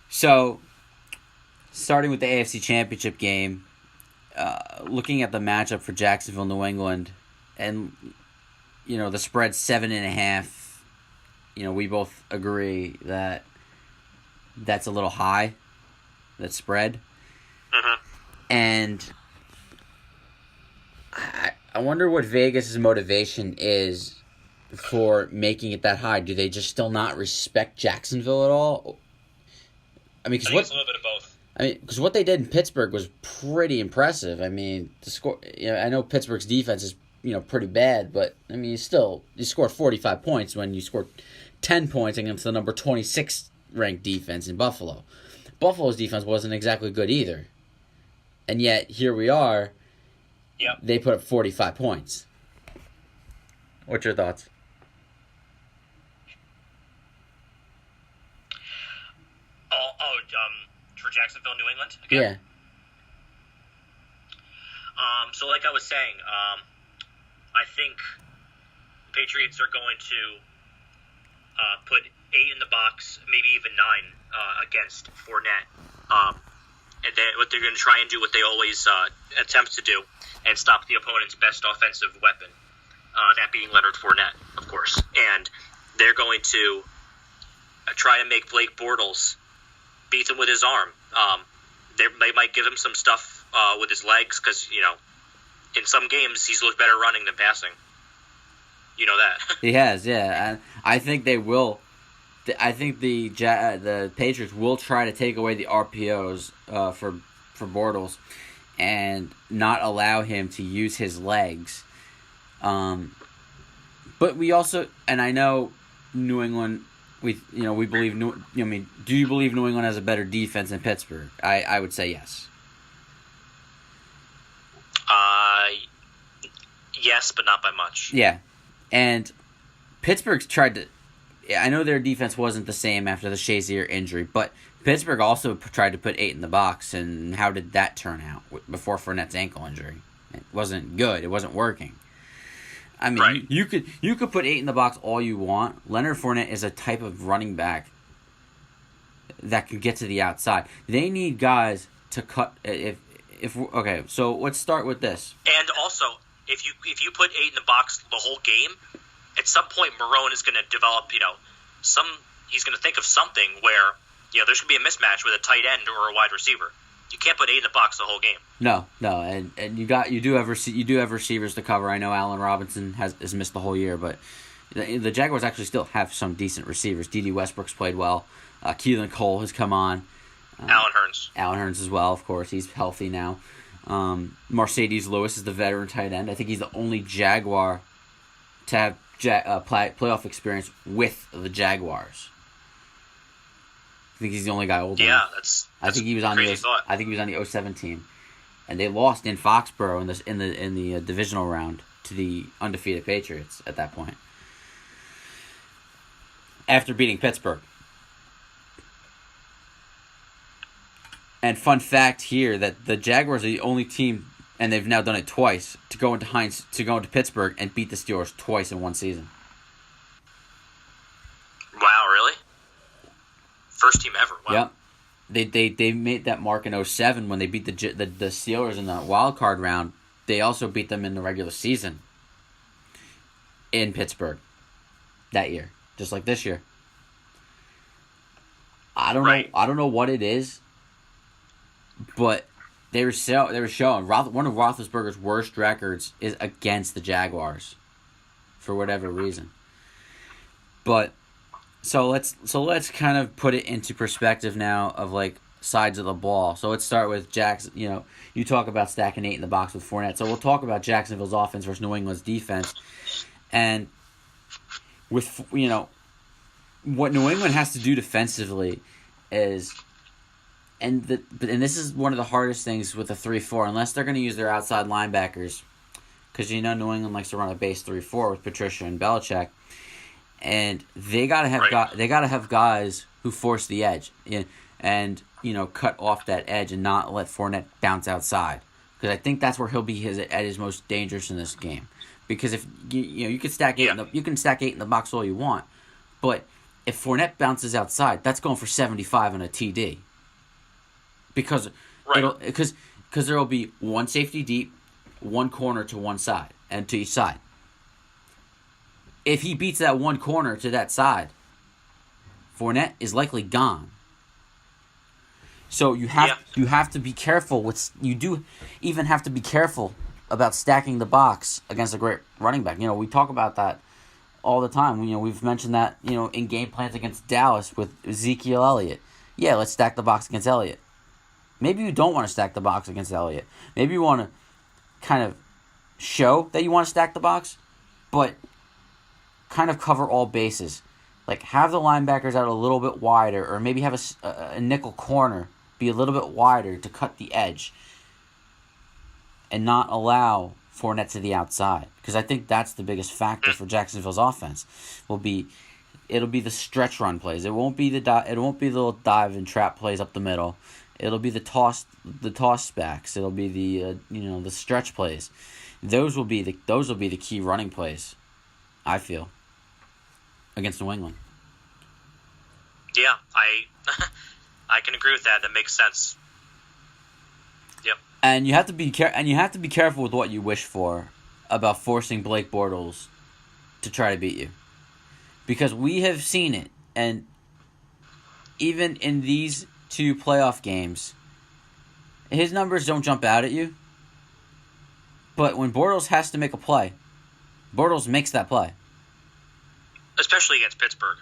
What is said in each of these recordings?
So, starting with the AFC Championship game, looking at the matchup for Jacksonville, New England, and the spread 7.5. We both agree that that's a little high. That spread, and I wonder what Vegas' motivation is for making it that high. Do they just still not respect Jacksonville at all? I mean, it's a little bit of both. I mean, because what they did in Pittsburgh was pretty impressive. I mean, the score. I know Pittsburgh's defense is pretty bad, but I mean, you scored 45 points when you scored 10 points against the number 26 ranked defense in Buffalo. Buffalo's defense wasn't exactly good either, and yet here we are. Yep. They put up 45 points. What's your thoughts? For Jacksonville, New England again? Yeah. So like I was saying, I think Patriots are going to put 8 in the box, maybe even 9 against Fournette. And then what they're going to try and do, what they always attempt to do, and stop the opponent's best offensive weapon, that being Leonard Fournette, of course. And they're going to try to make Blake Bortles beat him with his arm. They might give him some stuff with his legs because, in some games he's looked better running than passing. You know that. He has, yeah. And I think they will. I think the Patriots will try to take away the RPOs for Bortles and not allow him to use his legs. But we also, and I know New England. We believe do you believe New England has a better defense than Pittsburgh? I would say yes. Yes, but not by much. Yeah, and Pittsburgh's tried to. I know their defense wasn't the same after the Shazier injury, but Pittsburgh also tried to put 8 in the box, and how did that turn out before Fournette's ankle injury? It wasn't good. It wasn't working. I mean, right. you could put 8 in the box all you want. Leonard Fournette is a type of running back that can get to the outside. They need guys to cut. Okay, so let's start with this. And also, if you put 8 in the box the whole game, at some point Marone is going to develop. He's going to think of something where there's going to be a mismatch with a tight end or a wide receiver. You can't put 8 in the box the whole game. No, and you do have receivers to cover. I know Allen Robinson has missed the whole year, but the Jaguars actually still have some decent receivers. D.D. Westbrook's played well. Keelan Cole has come on. Allen Hurns as well, of course. He's healthy now. Mercedes Lewis is the veteran tight end. I think he's the only Jaguar to have playoff experience with the Jaguars. I think he's the only guy older. Yeah, that's I think he was on the 2007 team, and they lost in Foxborough in the divisional round to the undefeated Patriots at that point. After beating Pittsburgh. And fun fact here that the Jaguars are the only team, and they've now done it twice, to go into Pittsburgh and beat the Steelers twice in one season. Wow, really? First team ever. Wow. Yep. They made that mark in 2007 when they beat the Steelers in the wild card round. They also beat them in the regular season in Pittsburgh that year, just like this year. I don't know what it is, but they were showing one of Roethlisberger's worst records is against the Jaguars, for whatever reason. But so let's kind of put it into perspective now of like sides of the ball. So let's start with Jackson. You talk about stacking 8 in the box with Fournette. So we'll talk about Jacksonville's offense versus New England's defense, and with what New England has to do defensively is. And this is one of the hardest things with the 3-4, unless they're going to use their outside linebackers, because New England likes to run a base 3-4 with Patricia and Belichick, and they gotta have guys who force the edge and cut off that edge and not let Fournette bounce outside, because I think that's where he'll be at his most dangerous in this game, because if you can stack 8 in the box all you want, but if Fournette bounces outside, that's going for 75 on a TD. Because there will be one safety deep, one corner to one side and to each side. If he beats that one corner to that side, Fournette is likely gone. So you have to be careful you do even have to be careful about stacking the box against a great running back. We talk about that all the time. We've mentioned that, in game plans against Dallas with Ezekiel Elliott. Yeah, let's stack the box against Elliott. Maybe you don't want to stack the box against Elliott. Maybe you want to kind of show that you want to stack the box, but kind of cover all bases. Like, have the linebackers out a little bit wider, or maybe have a nickel corner be a little bit wider to cut the edge and not allow Fournette to the outside. Because I think that's the biggest factor for Jacksonville's offense. It'll be the stretch run plays. It won't be the little dive and trap plays up the middle. It'll be the toss backs. It'll be the stretch plays. Those will be the key running plays, I feel, against New England. Yeah, I can agree with that. That makes sense. Yep. And you have to be careful with what you wish for about forcing Blake Bortles to try to beat you, because we have seen it, and even in these 2 playoff games, his numbers don't jump out at you. But when Bortles has to make a play, Bortles makes that play. Especially against Pittsburgh.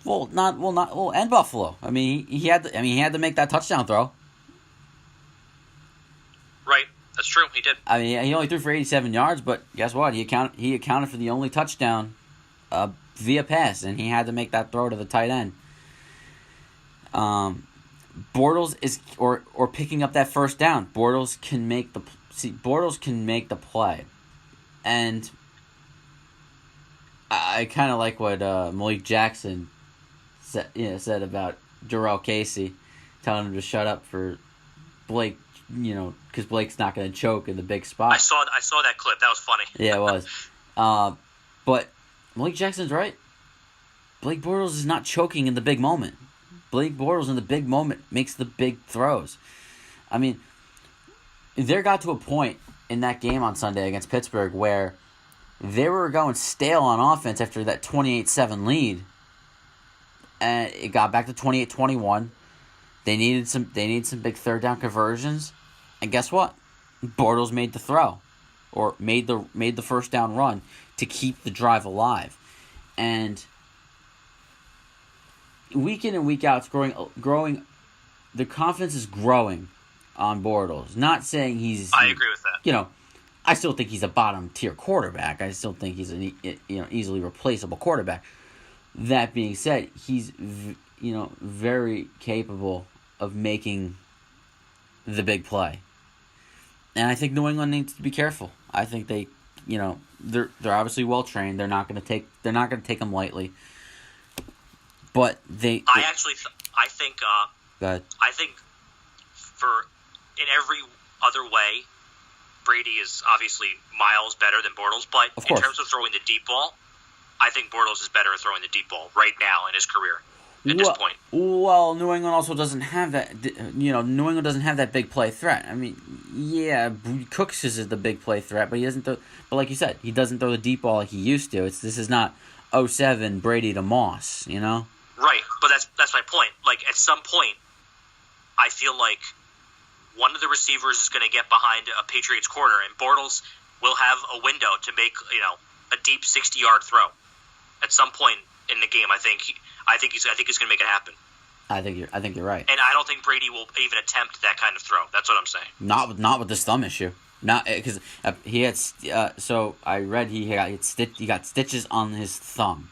And Buffalo. I mean, he had to make that touchdown throw. Right, that's true. He did. I mean, he only threw for 87 yards, but guess what? He accounted for the only touchdown via pass, and he had to make that throw to the tight end. Bortles is or picking up that first down. Bortles can make the play, and I kind of like what Malik Jackson said about Jarrell Casey, telling him to shut up for Blake, because Blake's not going to choke in the big spot. I saw that clip. That was funny. Yeah, it was. But Malik Jackson's right. Blake Bortles is not choking in the big moment. Blake Bortles in the big moment makes the big throws. I mean, there got to a point in that game on Sunday against Pittsburgh where they were going stale on offense after that 28-7 lead. And it got back to 28-21. They needed some big third down conversions. And guess what? Bortles made the throw, or made the first down run to keep the drive alive. And week in and week out, it's growing. The confidence is growing on Bortles. Not saying he's. I agree with that. I still think he's a bottom tier quarterback. I still think he's an easily replaceable quarterback. That being said, he's very capable of making the big play. And I think New England needs to be careful. I think they're obviously well trained. They're not going to take them lightly. But I think go ahead. I think in every other way, Brady is obviously miles better than Bortles, but in terms of throwing the deep ball, I think Bortles is better at throwing the deep ball right now in his career at this point. Well, New England also doesn't have that. New England doesn't have that big play threat. I mean, yeah, Cooks is the big play threat, but he doesn't throw. But like you said, he doesn't throw the deep ball like he used to. This is not 2007 Brady to Moss, Right, but that's my point. Like, at some point, I feel like one of the receivers is going to get behind a Patriots corner, and Bortles will have a window to make a deep 60-yard throw at some point in the game. I think he's going to make it happen. I think you're right. And I don't think Brady will even attempt that kind of throw. That's what I'm saying. Not with this thumb issue. Not because he had. So I read he got stitches on his thumb.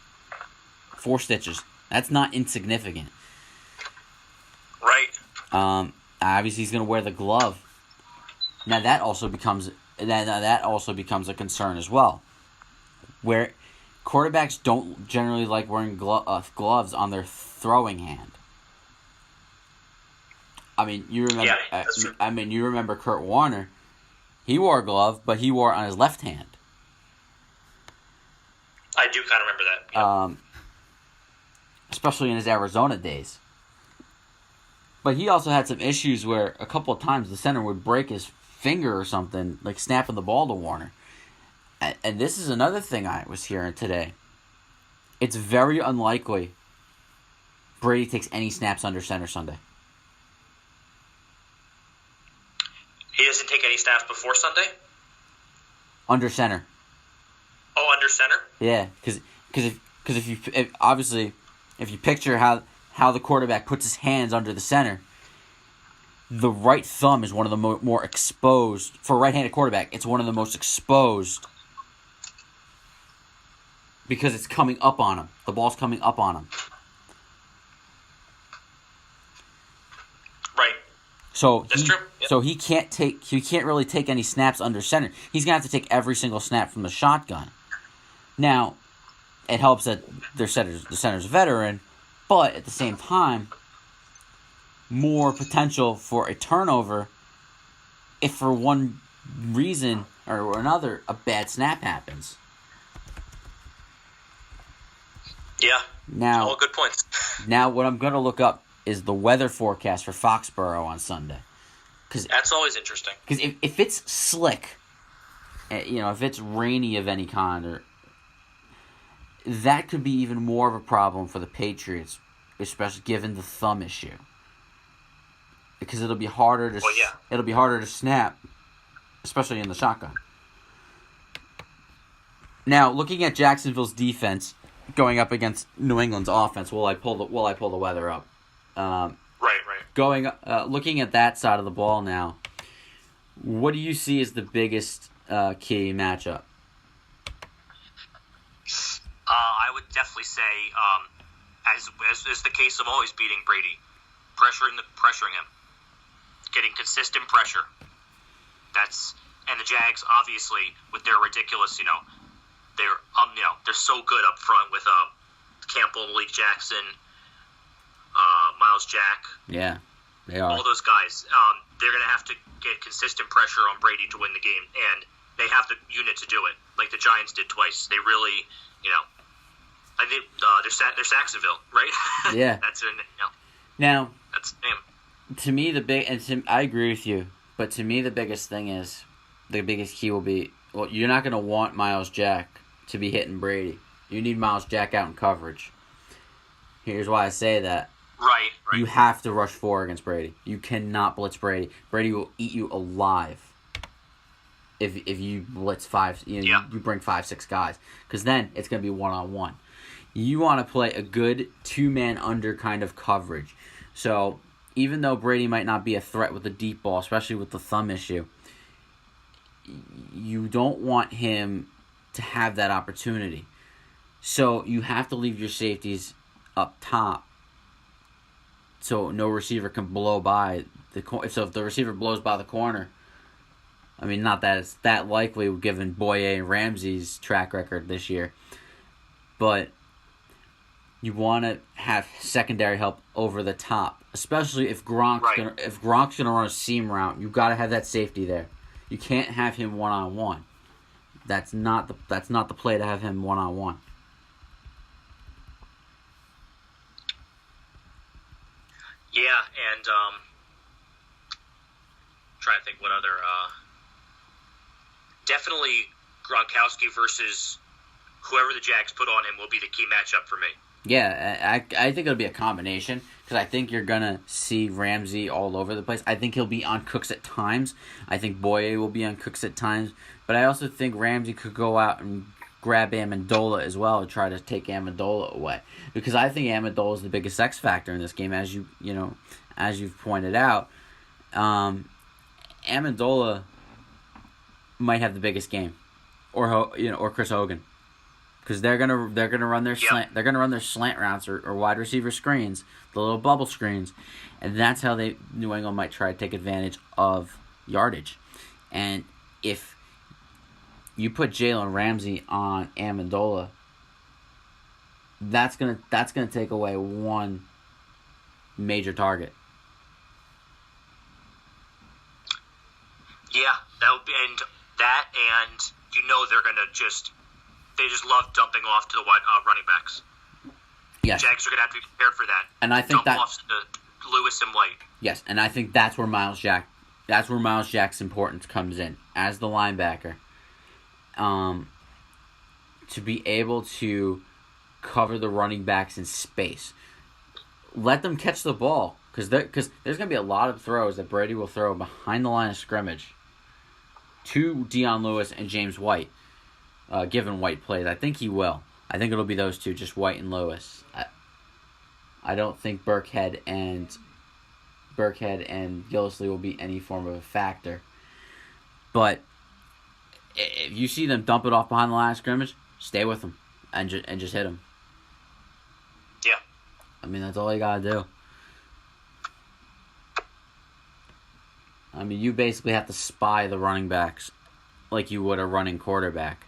4 stitches. That's not insignificant. Right. Obviously he's going to wear the glove. Now that also becomes a concern as well, where quarterbacks don't generally like wearing gloves on their throwing hand. I mean, you remember. Yeah, that's true. You remember Kurt Warner. He wore a glove, but he wore it on his left hand. I do kind of remember that. Yeah. especially in his Arizona days. But he also had some issues where a couple of times the center would break his finger or something, like snapping the ball to Warner. And this is another thing I was hearing today. It's very unlikely Brady takes any snaps under center Sunday. He doesn't take any snaps before Sunday? Under center. Oh, under center? Yeah, because if you picture how the quarterback puts his hands under the center, the right thumb is one of the more exposed for a right-handed quarterback. It's one of the most exposed because it's coming up on him. The ball's coming up on him. Right. So that's true. Yep. So he can't really take any snaps under center. He's gonna have to take every single snap from the shotgun. Now, it helps that the center's a veteran, but at the same time, more potential for a turnover if for one reason or another a bad snap happens. Yeah. Now, all good points. Now, what I'm going to look up is the weather forecast for Foxborough on Sunday. That's always interesting. Because if it's slick, if it's rainy of any kind, or that could be even more of a problem for the Patriots, especially given the thumb issue. Because it'll be harder to snap, especially in the shotgun. Now, looking at Jacksonville's defense going up against New England's offense, while I pull the weather up. Right. Looking at that side of the ball now, what do you see as the biggest key matchup? I would definitely say, as is the case of always beating Brady, pressuring him, getting consistent pressure. And the Jags obviously with their ridiculous, they're so good up front with Campbell, Malik Jackson, Miles Jack. Yeah, they are. All those guys. They're going to have to get consistent pressure on Brady to win the game, and they have the unit to do it, like the Giants did twice. They really, I think they're Saxonville, right? Yeah. That's their name. Now, that's the name. To me, I agree with you, but to me, the biggest key will be, you're not going to want Miles Jack to be hitting Brady. You need Miles Jack out in coverage. Here's why I say that. Right. You have to rush 4 against Brady. You cannot blitz Brady. Brady will eat you alive if you blitz 5. You bring 5-6 guys, because then it's going to be 1-on-1. You want to play a good 2-man under kind of coverage. So even though Brady might not be a threat with the deep ball, especially with the thumb issue, you don't want him to have that opportunity. So you have to leave your safeties up top so no receiver can blow by the corner. So if the receiver blows by the corner, I mean, not that it's that likely given Boye and Ramsey's track record this year, but you want to have secondary help over the top, especially if Gronk's gonna run a seam route. You got to have that safety there. You can't have him 1-on-1. That's not the play to have him 1-on-1. Yeah, and trying to think what other definitely Gronkowski versus whoever the Jags put on him will be the key matchup for me. Yeah, I think it'll be a combination, because I think you're going to see Ramsey all over the place. I think he'll be on Cooks at times. I think Boye will be on Cooks at times. But I also think Ramsey could go out and grab Amendola as well and try to take Amendola away. Because I think Amendola is the biggest X factor in this game, as you've pointed out. Amendola might have the biggest game, or Chris Hogan. Because they're gonna run their slant routes or wide receiver screens, the little bubble screens, and that's how New England might try to take advantage of yardage. And if you put Jalen Ramsey on Amendola, that's gonna take away one major target. Yeah, that would be, and they're gonna they just love dumping off to the running backs. Yes. Jags are going to have to be prepared for that. And I think dump offs to Lewis and White. Yes, and I think that's where Miles Jack's importance comes in as the linebacker. To be able to cover the running backs in space. Let them catch the ball, because there's going to be a lot of throws that Brady will throw behind the line of scrimmage to Dion Lewis and James White, given White plays. I think he will. I think it'll be those two, just White and Lewis. I don't think Burkhead and Gillislee will be any form of a factor. But if you see them dump it off behind the line of scrimmage, stay with them and just hit them. Yeah. I mean, that's all you gotta do. I mean, you basically have to spy the running backs like you would a running quarterback,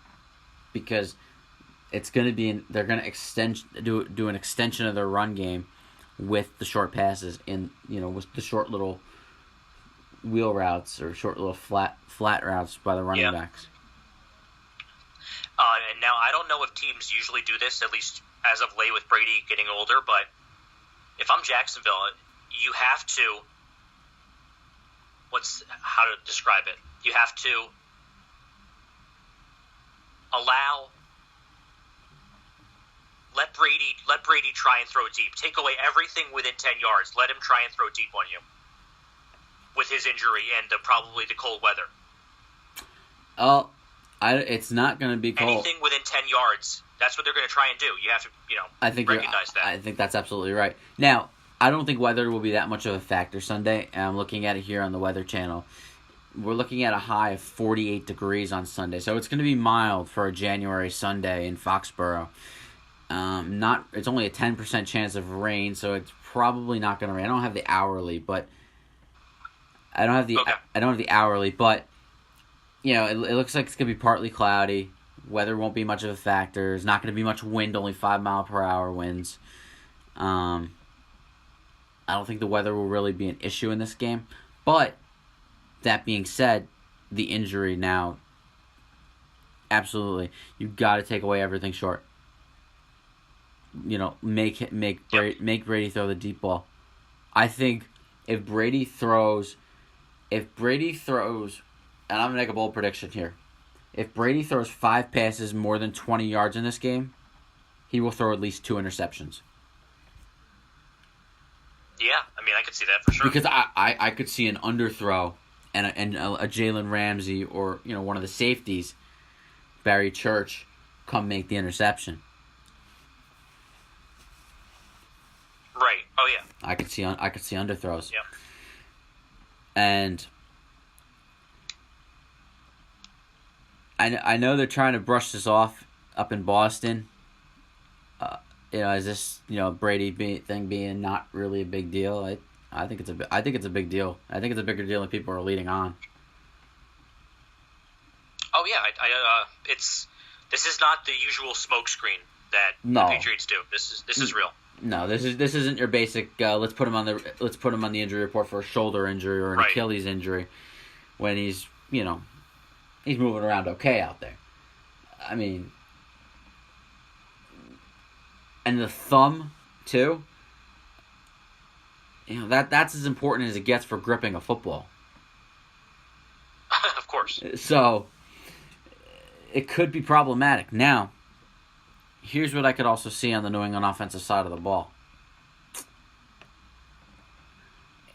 because it's gonna be they're gonna do an extension of their run game with the short passes with the short little wheel routes or short little flat routes by the running backs. And now I don't know if teams usually do this, at least as of late with Brady getting older, but if I'm Jacksonville, you have to, how to describe it? You have to let Brady try and throw deep. Take away everything within 10 yards. Let him try and throw deep on you with his injury and probably the cold weather. It's not going to be cold. Anything within 10 yards, that's what they're going to try and do. You have to recognize that. I think that's absolutely right. Now, I don't think weather will be that much of a factor Sunday. I'm looking at it here on the Weather Channel. We're looking at a high of 48 degrees on Sunday, so it's going to be mild for a January Sunday in Foxborough. It's only a 10% chance of rain, so it's probably not going to rain. I don't have the hourly, but it looks like it's going to be partly cloudy. Weather won't be much of a factor. There's not going to be much wind, only 5-mile-per-hour winds. I don't think the weather will really be an issue in this game. But, that being said, the injury now, absolutely, you've got to take away everything short. Make Brady throw the deep ball. I think if Brady throws, and I'm going to make a bold prediction here. If Brady throws 5 passes more than 20 yards in this game, he will throw at least 2 interceptions. Yeah, I mean, I could see that for sure. Because I could see an underthrow and a Jalen Ramsey or one of the safeties, Barry Church, come make the interception. Right. Oh yeah. I could see underthrows. Yeah. And I know they're trying to brush this off up in Boston. Is this Brady thing being not really a big deal? I think it's a big deal. I think it's a bigger deal than people are leading on. Oh yeah, this is not the usual smokescreen that the Patriots do. This is real. No, this isn't your basic. Let's put him on the injury report for a shoulder injury or an Achilles injury, when he's moving around okay out there. I mean, and the thumb too. That's as important as it gets for gripping a football. Of course. So it could be problematic. Now, here's what I could also see on the New England offensive side of the ball.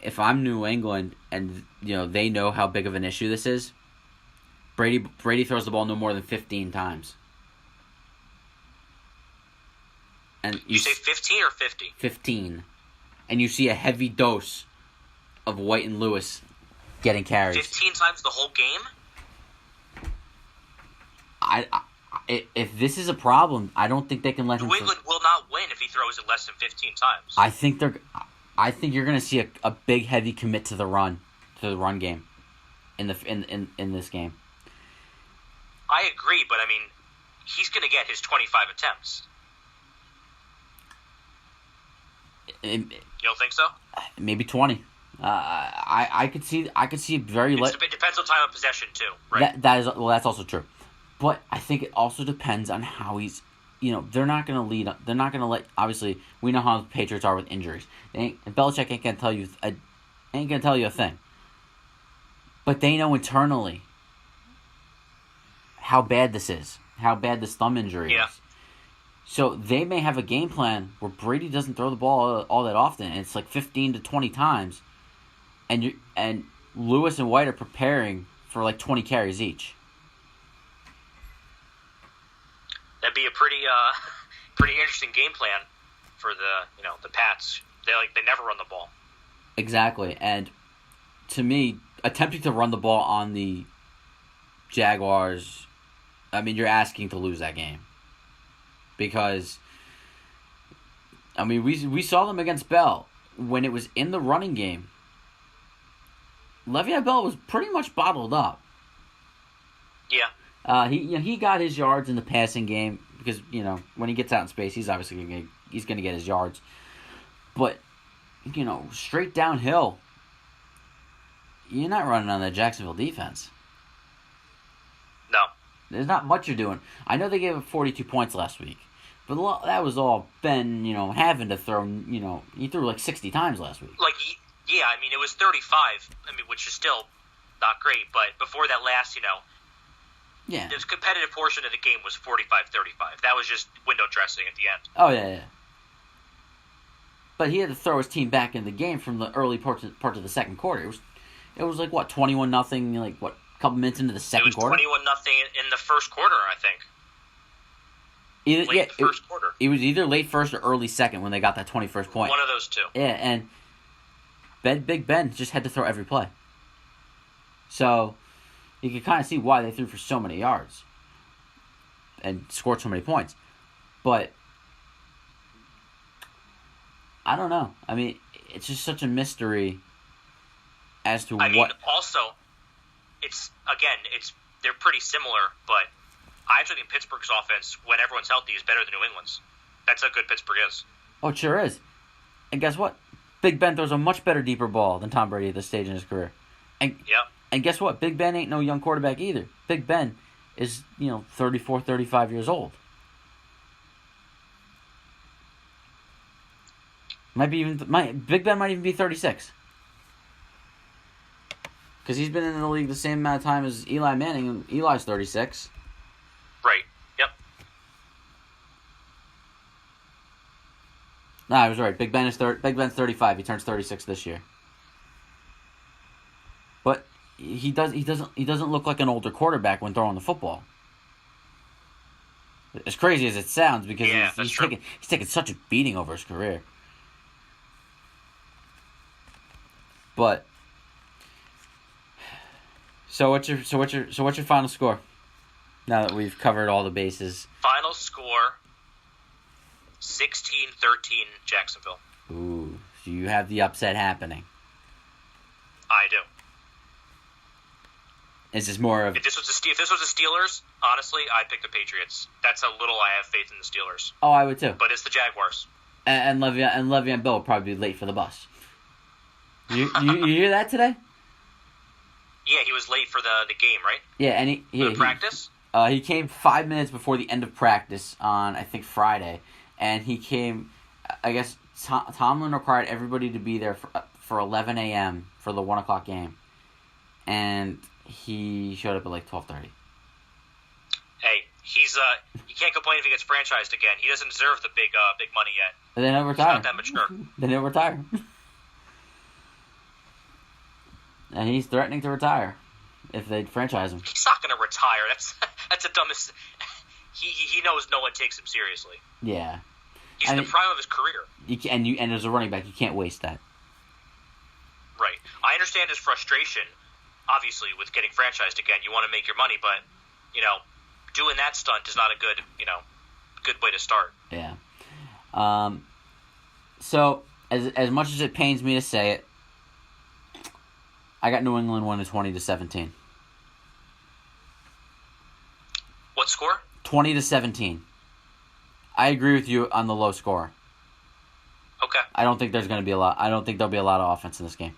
If I'm New England and they know how big of an issue this is, Brady throws the ball no more than 15 times. And you say 15 or 50? 15. And you see a heavy dose of White and Lewis getting carries. 15 times the whole game? If this is a problem, I don't think they can let him. New England will not win if he throws it less than 15 times. I think you're going to see a big heavy commit to the run game, in this game. I agree, but I mean, he's going to get his 25 attempts. You don't think so? Maybe 20. I could see very. It depends on time of possession too, right? That's also true, but I think it also depends on how he's they're not going to lead. They're not going to let. Obviously, we know how the Patriots are with injuries. Belichick ain't going to tell you. Ain't going to tell you a thing. But they know internally how bad this is, how bad this thumb injury is. So they may have a game plan where Brady doesn't throw the ball all that often, and it's like 15 to 20 times, and Lewis and White are preparing for like 20 carries each. That'd be a pretty interesting game plan for the Pats. They never run the ball. Exactly, and to me, attempting to run the ball on the Jaguars, I mean, you're asking to lose that game. Because, I mean, we saw them against Bell. When it was in the running game, Le'Veon Bell was pretty much bottled up. Yeah. He got his yards in the passing game because, when he gets out in space, he's obviously going to get his yards. But, straight downhill, you're not running on the Jacksonville defense. No. There's not much you're doing. I know they gave up 42 points last week. But that was all Ben, having to throw, he threw like 60 times last week. I mean, it was 35, which is still not great. But before that last, yeah, the competitive portion of the game was 45-35. That was just window dressing at the end. Oh, yeah. But he had to throw his team back in the game from the early part of the second quarter. It was like, what, 21-0, like, what, a couple minutes into the second quarter? It was 21-0 in the first quarter, I think. First quarter. It was either late first or early second when they got that 21st point. One of those two. Yeah, and Big Ben just had to throw every play. So you can kind of see why they threw for so many yards and scored so many points. But I don't know. I mean, it's just such a mystery as to what. I mean, also, they're pretty similar, but I actually think Pittsburgh's offense, when everyone's healthy, is better than New England's. That's how good Pittsburgh is. Oh, it sure is. And guess what? Big Ben throws a much better, deeper ball than Tom Brady at this stage in his career. And guess what? Big Ben ain't no young quarterback either. Big Ben is, 34, 35 years old. Big Ben might even be 36. Because he's been in the league the same amount of time as Eli Manning, and Eli's 36. Right. Yep. Nah, I was right. Big Ben's 35. He turns 36 this year. But he doesn't look like an older quarterback when throwing the football. As crazy as it sounds, because he's taking such a beating over his career. But so what's your final score? Now that we've covered all the bases. Final score 16-13 Jacksonville. Ooh, so you have the upset happening. I do. Is this more of... If this was the Steelers, honestly, I'd pick the Patriots. That's how little I have faith in the Steelers. Oh, I would too. But it's the Jaguars. And Le'Veon Bell will probably be late for the bus. You hear that today? Yeah, he was late for the game, right? Yeah, and he practice? He came 5 minutes before the end of practice on, I think, Friday. And he came, I guess, Tomlin required everybody to be there for 11 a.m. for the 1 o'clock game. And he showed up at like 12:30. Hey, he can't complain if he gets franchised again. He doesn't deserve the big money yet. But then he'll retire. He's not that mature. Then he'll retire. And he's threatening to retire if they franchise him. He's not going to retire. That's the dumbest. He knows no one takes him seriously. Yeah. He's in the prime of his career. And as a running back, you can't waste that. Right. I understand his frustration, obviously, with getting franchised again. You want to make your money, but, doing that stunt is not a good way to start. Yeah. So, as much as it pains me to say it, I got New England winning 20-17. What score? 20-17. I agree with you on the low score. Okay. I don't think there's going to be a lot. I don't think there'll be a lot of offense in this game.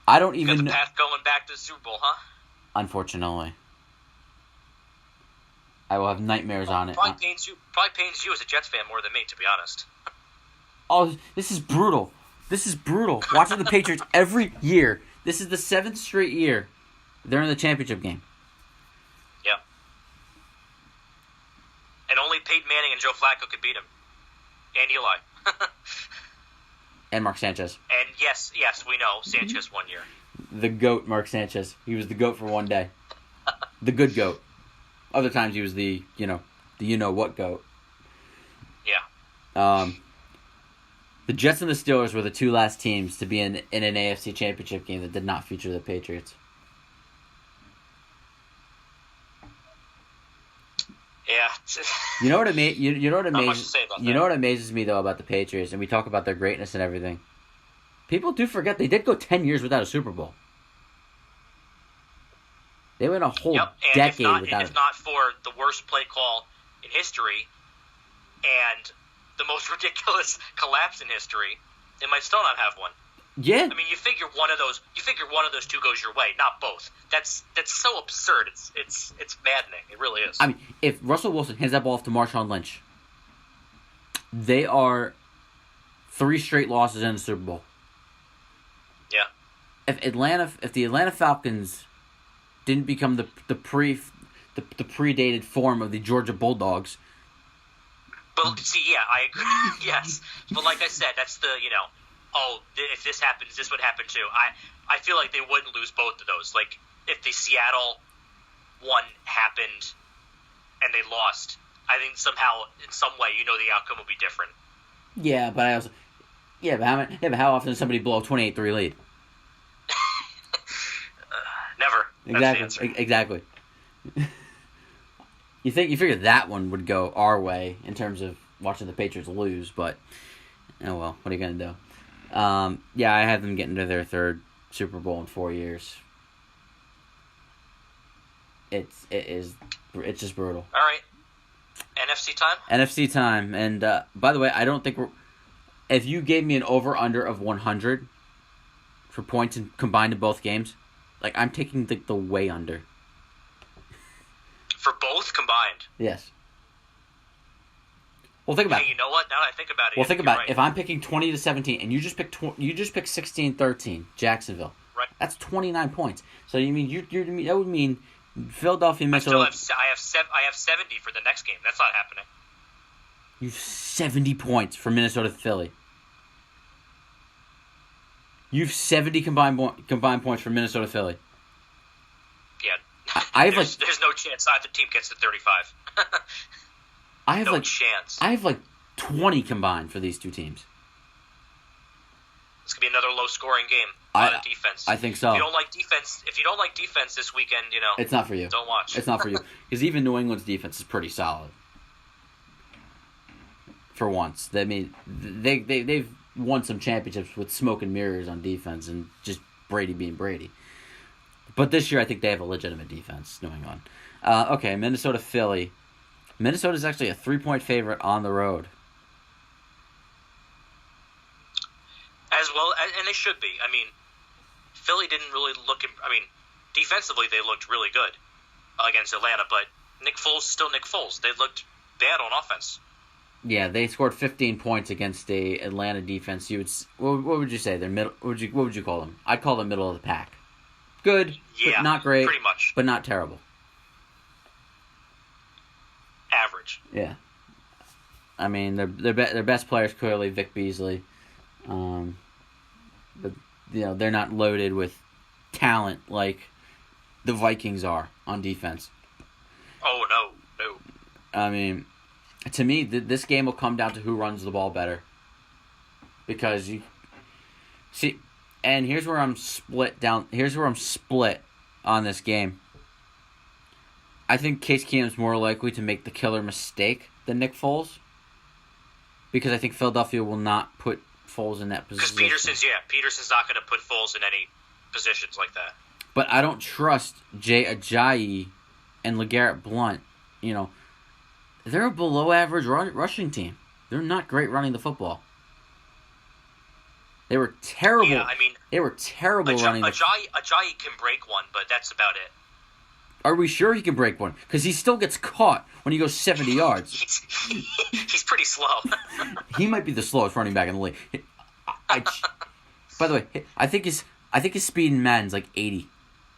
I don't even know. The path going back to the Super Bowl, huh? Unfortunately. I will have nightmares on it. Probably pains you as a Jets fan more than me, to be honest. Oh, this is brutal. This is brutal. Watching the Patriots every year. This is the 7th straight year they're in the championship game. Yeah. And only Peyton Manning and Joe Flacco could beat him. And Eli. And Mark Sanchez. And yes, we know Sanchez 1 year. The GOAT, Mark Sanchez. He was the GOAT for one day. The good GOAT. Other times he was the you-know-what GOAT. Yeah. The Jets and the Steelers were the two last teams to be in an AFC championship game that did not feature the Patriots. Yeah. You know what Not much to say about that. You know what amazes me though about the Patriots, and we talk about their greatness and everything. People do forget they did go 10 years without a Super Bowl. They went a whole decade without it. If not for the worst play call in history and the most ridiculous collapse in history, they might still not have one. Yeah. I mean, you figure one of those two goes your way, not both. That's so absurd. It's maddening. It really is. I mean, if Russell Wilson hands that ball off to Marshawn Lynch, they are 3 straight losses in the Super Bowl. Yeah. If the Atlanta Falcons didn't become the predated form of the Georgia Bulldogs. But see, yeah, I agree. Yes, but like I said, that's the if this happens, this would happen too. I feel like they wouldn't lose both of those. Like if the Seattle one happened and they lost, I think somehow in some way the outcome will be different. Yeah, but how often does somebody blow a 28-3 lead? Never. Exactly. You figure that one would go our way in terms of watching the Patriots lose, but oh well, what are you gonna do? Yeah, I have them getting to their 3rd Super Bowl in 4 years. It's just brutal. All right, NFC time. NFC time, and by the way, I don't think if you gave me an over/under of 100 for points combined in both games, like I'm taking the way under. For both combined? Yes. Well, think about it. You know what? Now that I think about it, well, think about right. it. If I'm picking 20-17 and you just pick 16-13, Jacksonville. Right. That's 29 points. So you mean that would mean Philadelphia, Minnesota. I have 70 for the next game. That's not happening. You have 70 points for Minnesota Philly. You have 70 combined points for Minnesota Philly. Yeah. There's no chance either team gets to 35. No chance. I have 20 combined for these two teams. It's gonna be another low-scoring game. A lot of defense. I think so. If you don't like defense this weekend, it's not for you. Don't watch. It's not for you because even New England's defense is pretty solid. For once, they've won some championships with smoke and mirrors on defense and just Brady being Brady. But this year, I think they have a legitimate defense, New England. Okay, Minnesota, Philly. Minnesota's actually a 3-point favorite on the road. As well, and they should be. I mean, Philly didn't really look. Defensively they looked really good against Atlanta, but Nick Foles is still Nick Foles. They looked bad on offense. Yeah, they scored 15 points against the Atlanta defense. What would you say? They're middle. What would you call them? I'd call them middle of the pack. Good, but not great. Pretty much, but not terrible. Average. Yeah. I mean, their best player is clearly Vic Beasley, but they're not loaded with talent like the Vikings are on defense. Oh no. I mean, to me, this game will come down to who runs the ball better. Because you see, and here's where I'm split on this game. I think Case Keenum's more likely to make the killer mistake than Nick Foles. Because I think Philadelphia will not put Foles in that position. Because Peterson's not going to put Foles in any positions like that. But I don't trust Jay Ajayi and LeGarrette Blount. They're a below-average rushing team. They're not great running the football. They were terrible. Yeah, I mean, they were terrible running. Ajayi can break one, but that's about it. Are we sure he can break one? Because he still gets caught when he goes 70 yards. He's pretty slow. He might be the slowest running back in the league. By the way, I think his speed in Madden's like 80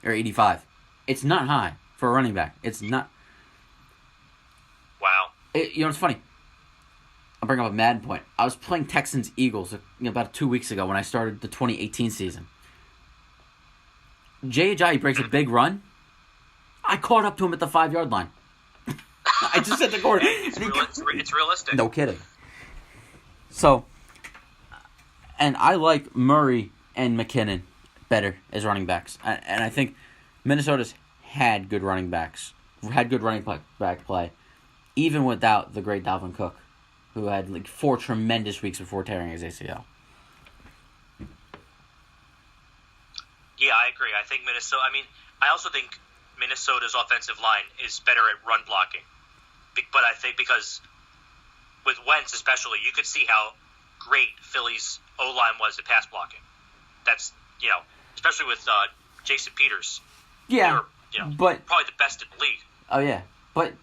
or 85. It's not high for a running back. It's not. Wow. You know what's funny? I'll bring up a Madden point. I was playing Texans-Eagles about 2 weeks ago when I started the 2018 season. Jay Ajayi breaks a big run. I caught up to him at the 5-yard line. I just hit the corner. It's realistic. No kidding. So, and I like Murray and McKinnon better as running backs. And I think Minnesota's had good running backs. Had good running back play. Even without the great Dalvin Cook, who had like 4 tremendous weeks before tearing his ACL. Yeah, I agree. I think Minnesota... I also think Minnesota's offensive line is better at run blocking. But I think because with Wentz especially, you could see how great Philly's O-line was at pass blocking. That's, especially with Jason Peters. Yeah, they were, but probably the best in the league. Oh, yeah. But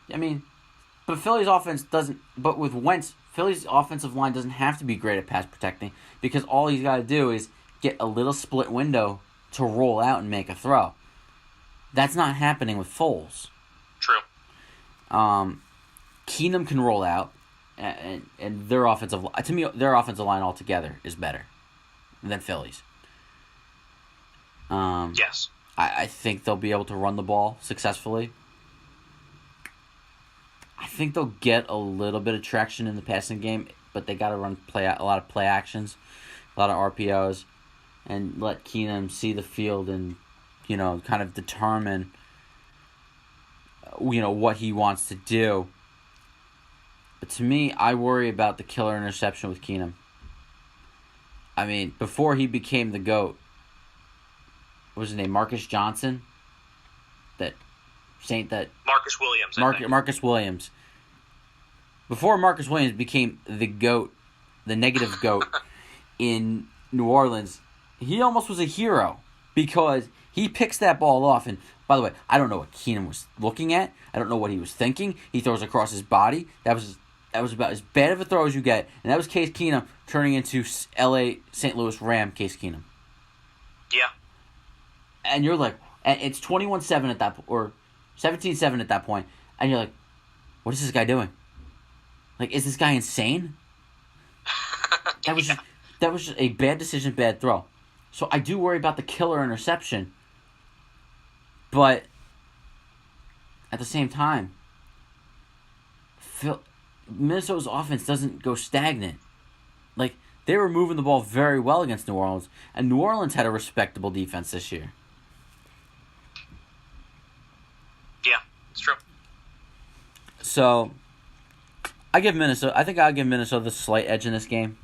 Philly's offense doesn't... But with Wentz, Philly's offensive line doesn't have to be great at pass protecting because all he's got to do is get a little split window to roll out and make a throw. That's not happening with Foles. True. Keenum can roll out, and their offensive line altogether is better than Philly's. Yes. I think they'll be able to run the ball successfully. I think they'll get a little bit of traction in the passing game, but they got to run a lot of play actions, a lot of RPOs, and let Keenum see the field and, kind of determine, what he wants to do. But to me, I worry about the killer interception with Keenum. Before he became the GOAT, what was his name? Marcus Johnson? Marcus Williams, Marcus Williams. Before Marcus Williams became the GOAT, the negative GOAT in New Orleans, he almost was a hero because he picks that ball off. And by the way, I don't know what Keenum was looking at. I don't know what he was thinking. He throws across his body. That was about as bad of a throw as you get. And that was Case Keenum turning into L.A. St. Louis Ram Case Keenum. Yeah. And you're like, and it's 21-7 at that point, or 17-7 at that point, and you're like, what is this guy doing? Like, is this guy insane? That was just a bad decision, bad throw. So I do worry about the killer interception, but at the same time, Minnesota's offense doesn't go stagnant. Like, they were moving the ball very well against New Orleans, and New Orleans had a respectable defense this year. Yeah, it's true. So, I think I'll give Minnesota the slight edge in this game.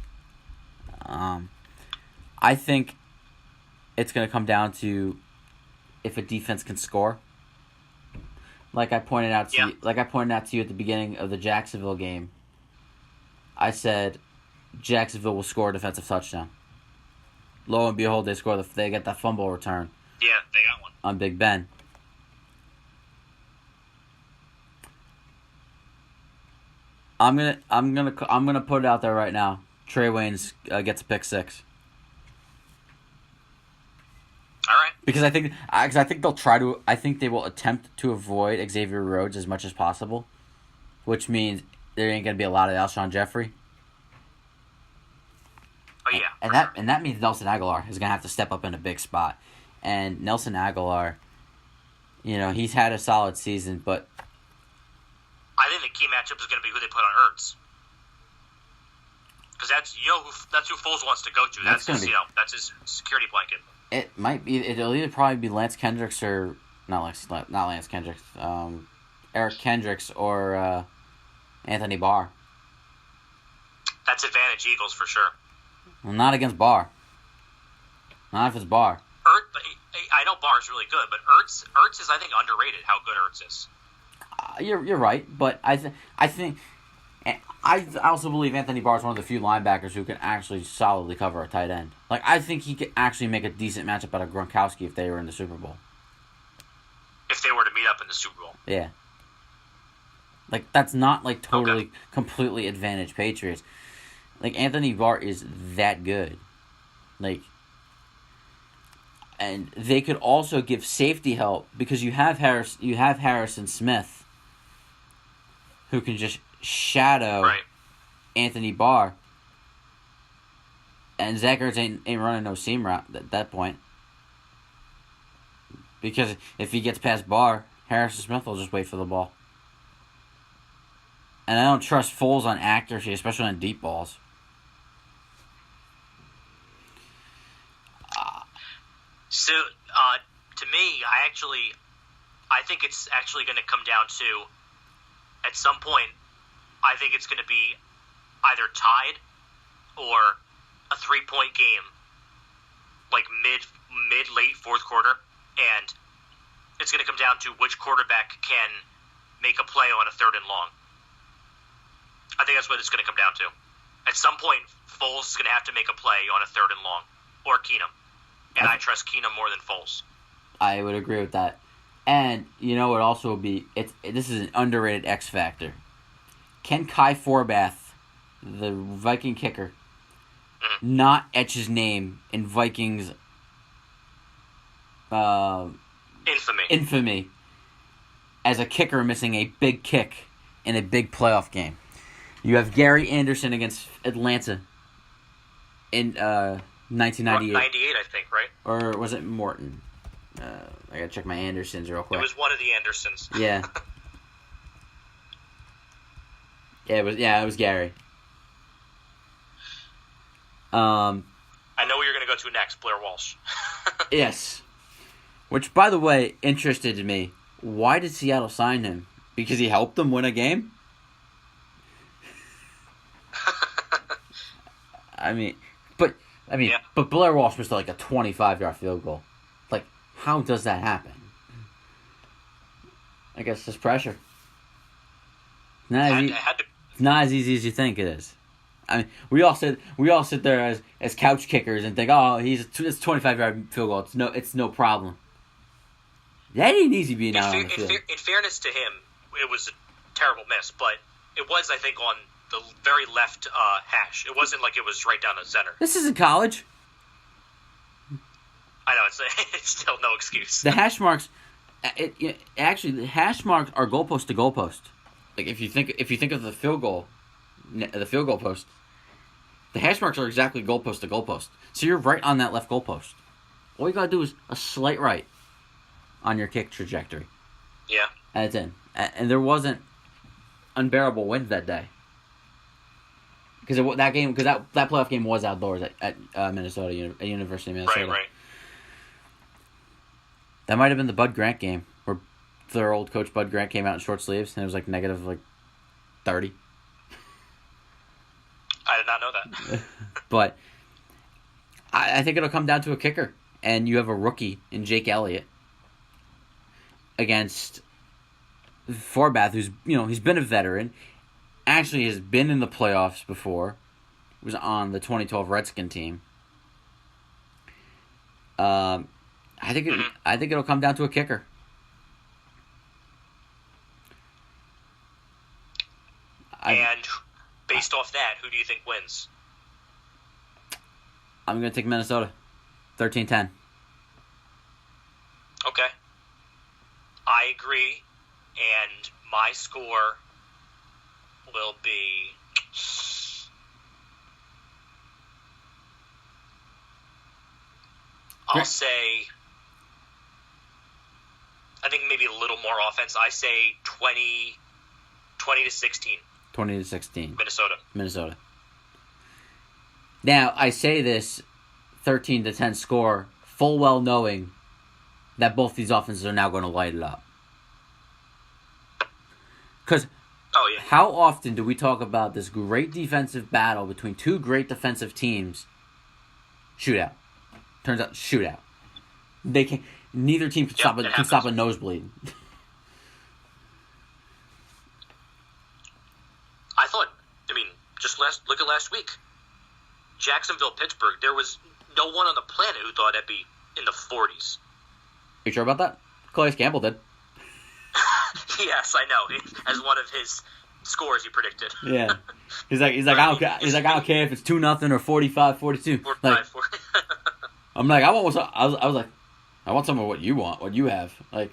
I think it's going to come down to if a defense can score. Like I pointed out to you at the beginning of the Jacksonville game. I said Jacksonville will score a defensive touchdown. Lo and behold, they get that fumble return. Yeah, they got one on Big Ben. I'm gonna put it out there right now. Trey Waynes gets a pick 6. All right. Because I think they will attempt to avoid Xavier Rhodes as much as possible, which means there ain't gonna be a lot of Alshon Jeffrey. Oh yeah. And that means Nelson Aguilar is gonna have to step up in a big spot, and Nelson Aguilar, he's had a solid season, but I think the key matchup is going to be who they put on Ertz, because that's who Foles wants to go to. That's his security blanket. It might be. It'll either probably be Lance Kendricks or not Lance Kendricks. Eric Kendricks or Anthony Barr. That's advantage Eagles for sure. Well, not against Barr. Not if it's Barr. I know Barr's really good, but Ertz is, I think, underrated. How good Ertz is. You're right, but I think I also believe Anthony Barr is one of the few linebackers who can actually solidly cover a tight end. Like, I think he could actually make a decent matchup out of Gronkowski if they were in the Super Bowl. if they were to meet up in the Super Bowl. Yeah. Like, that's not, like, totally, completely advantage Patriots. Like, Anthony Barr is that good. Like, and they could also give safety help because you have Harrison Smith, who can just shadow Anthony Barr. And Zach Ertz ain't running no seam route at that point. Because if he gets past Barr, Harrison Smith will just wait for the ball. And I don't trust Foles on accuracy, especially on deep balls. So, to me, I think it's actually going to come down to, at some point, I think it's going to be either tied or a 3-point game, like late fourth quarter, and it's going to come down to which quarterback can make a play on a 3rd and long. I think that's what it's going to come down to. At some point, Foles is going to have to make a play on a 3rd and long, or Keenum. And I trust Keenum more than Foles. I would agree with that. And, you know, it also would be, this is an underrated X factor. Can Kai Forbath, the Viking kicker, not etch his name in Vikings infamy as a kicker missing a big kick in a big playoff game? You have Gary Anderson against Atlanta in 1998. 98, I think, right? Or was it Morton? I gotta check my Andersons real quick. It was one of the Andersons. Yeah. It was Gary. I know where you're going to go to next, Blair Walsh. Yes. Which, by the way, interested me. Why did Seattle sign him? Because he helped them win a game? But Blair Walsh missed like a 25-yard field goal. Like, how does that happen? I guess it's pressure. Not as easy as you think it is. I mean, we all sit there as couch kickers and think, oh, it's 25-yard field goal. It's no problem. That ain't easy being out on the field. In fairness to him, it was a terrible miss, but it was, I think, on the very left hash. It wasn't like it was right down the center. This isn't college. I know, it's still no excuse. The hash marks, the hash marks are goalpost to goalpost. Like if you think of the field goal post, the hash marks are exactly goalpost to goalpost. So you're right on that left goalpost. All you gotta do is a slight right on your kick trajectory. Yeah. And it's in. And there wasn't unbearable wind that day. Because that playoff game was outdoors at Minnesota, at University of Minnesota. Right. That might have been the Bud Grant game where their old coach Bud Grant came out in short sleeves and it was like negative 30. I did not know that. But I think it'll come down to a kicker, and you have a rookie in Jake Elliott against Forbath, who's he's been a veteran, actually has been in the playoffs before, was on the 2012 Redskin team. I think it'll come down to a kicker. And based off that, who do you think wins? I'm going to take Minnesota. 13-10. Okay. I agree. And my score will be... I'll say... I think maybe a little more offense. I say 20 to 16. 20 to 16. Minnesota. Now, I say this 13-10 score, full well knowing that both these offenses are now going to light it up. Because how often do we talk about this great defensive battle between two great defensive teams? Shootout. Turns out, shootout. Neither team can stop a nosebleed. Just look at last week. Jacksonville, Pittsburgh, there was no one on the planet who thought that'd be in the 40s. You sure about that? Calais Campbell did. Yes, I know. As one of his scores, he predicted. Yeah. He's like I don't care if it's 2-0 or 45-42. 45, Like 40. I'm like I was like I want some of what you want, what you have. Like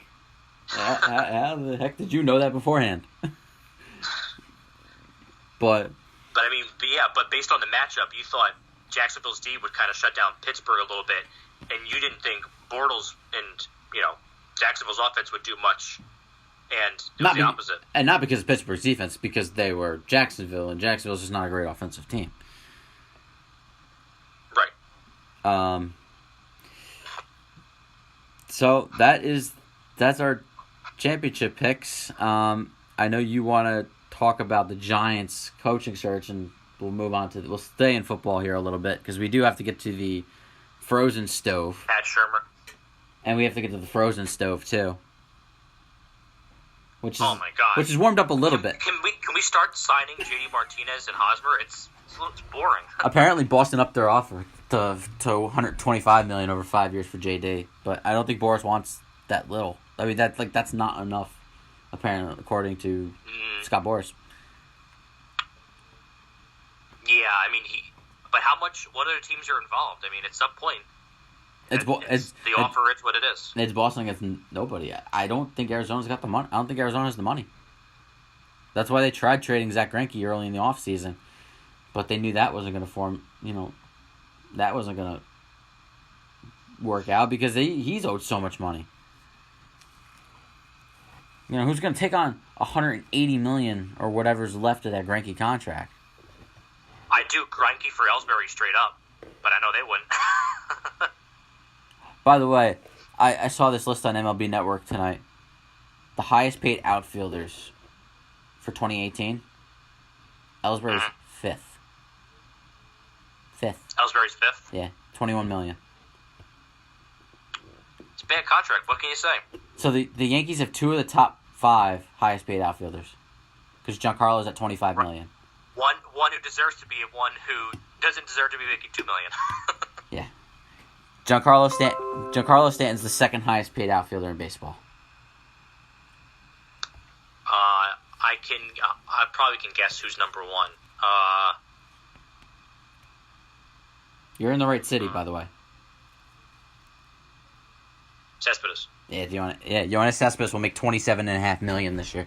how the heck did you know that beforehand? But I mean, but based on the matchup, you thought Jacksonville's D would kind of shut down Pittsburgh a little bit, and you didn't think Bortles and Jacksonville's offense would do much, and it was the opposite. And not because of Pittsburgh's defense, because they were Jacksonville, and Jacksonville's just not a great offensive team. Right. So that's our championship picks. I know you want to talk about the Giants coaching search, and we'll stay in football here a little bit because we do have to get to the frozen stove. Pat Shurmur. And we have to get to the frozen stove too. Which is, oh my god! Which is warmed up a little bit. Can we start signing JD Martinez and Hosmer? It's boring. Apparently, Boston upped their offer to $125 million over 5 years for JD, but I don't think Boris wants that little. I mean that's not enough. Apparently, according to Scott Boras. Yeah, I mean but how much? What other teams are involved? I mean, at some point. The offer is what it is. It's Boston against nobody. I don't think Arizona's got the money. I don't think Arizona has the money. That's why they tried trading Zach Greinke early in the offseason. But they knew that wasn't going to that wasn't going to work out because he's owed so much money. Who's going to take on $180 million or whatever's left of that Greinke contract? I do Greinke for Ellsbury straight up, but I know they wouldn't. By the way, I saw this list on MLB Network tonight. The highest paid outfielders for 2018. Ellsbury's fifth. Ellsbury's fifth? Yeah, $21 million. It's a bad contract. What can you say? So the Yankees have two of the top 5 highest paid outfielders. Because Giancarlo's at $25 million. One who deserves to be and one who doesn't deserve to be making $2 million. Yeah. Giancarlo Stanton's the second highest paid outfielder in baseball. I probably can guess who's number 1. You're in the right city, by the way. Cespedes. Yeah, Yoenis Cespedes will make $27.5 million this year.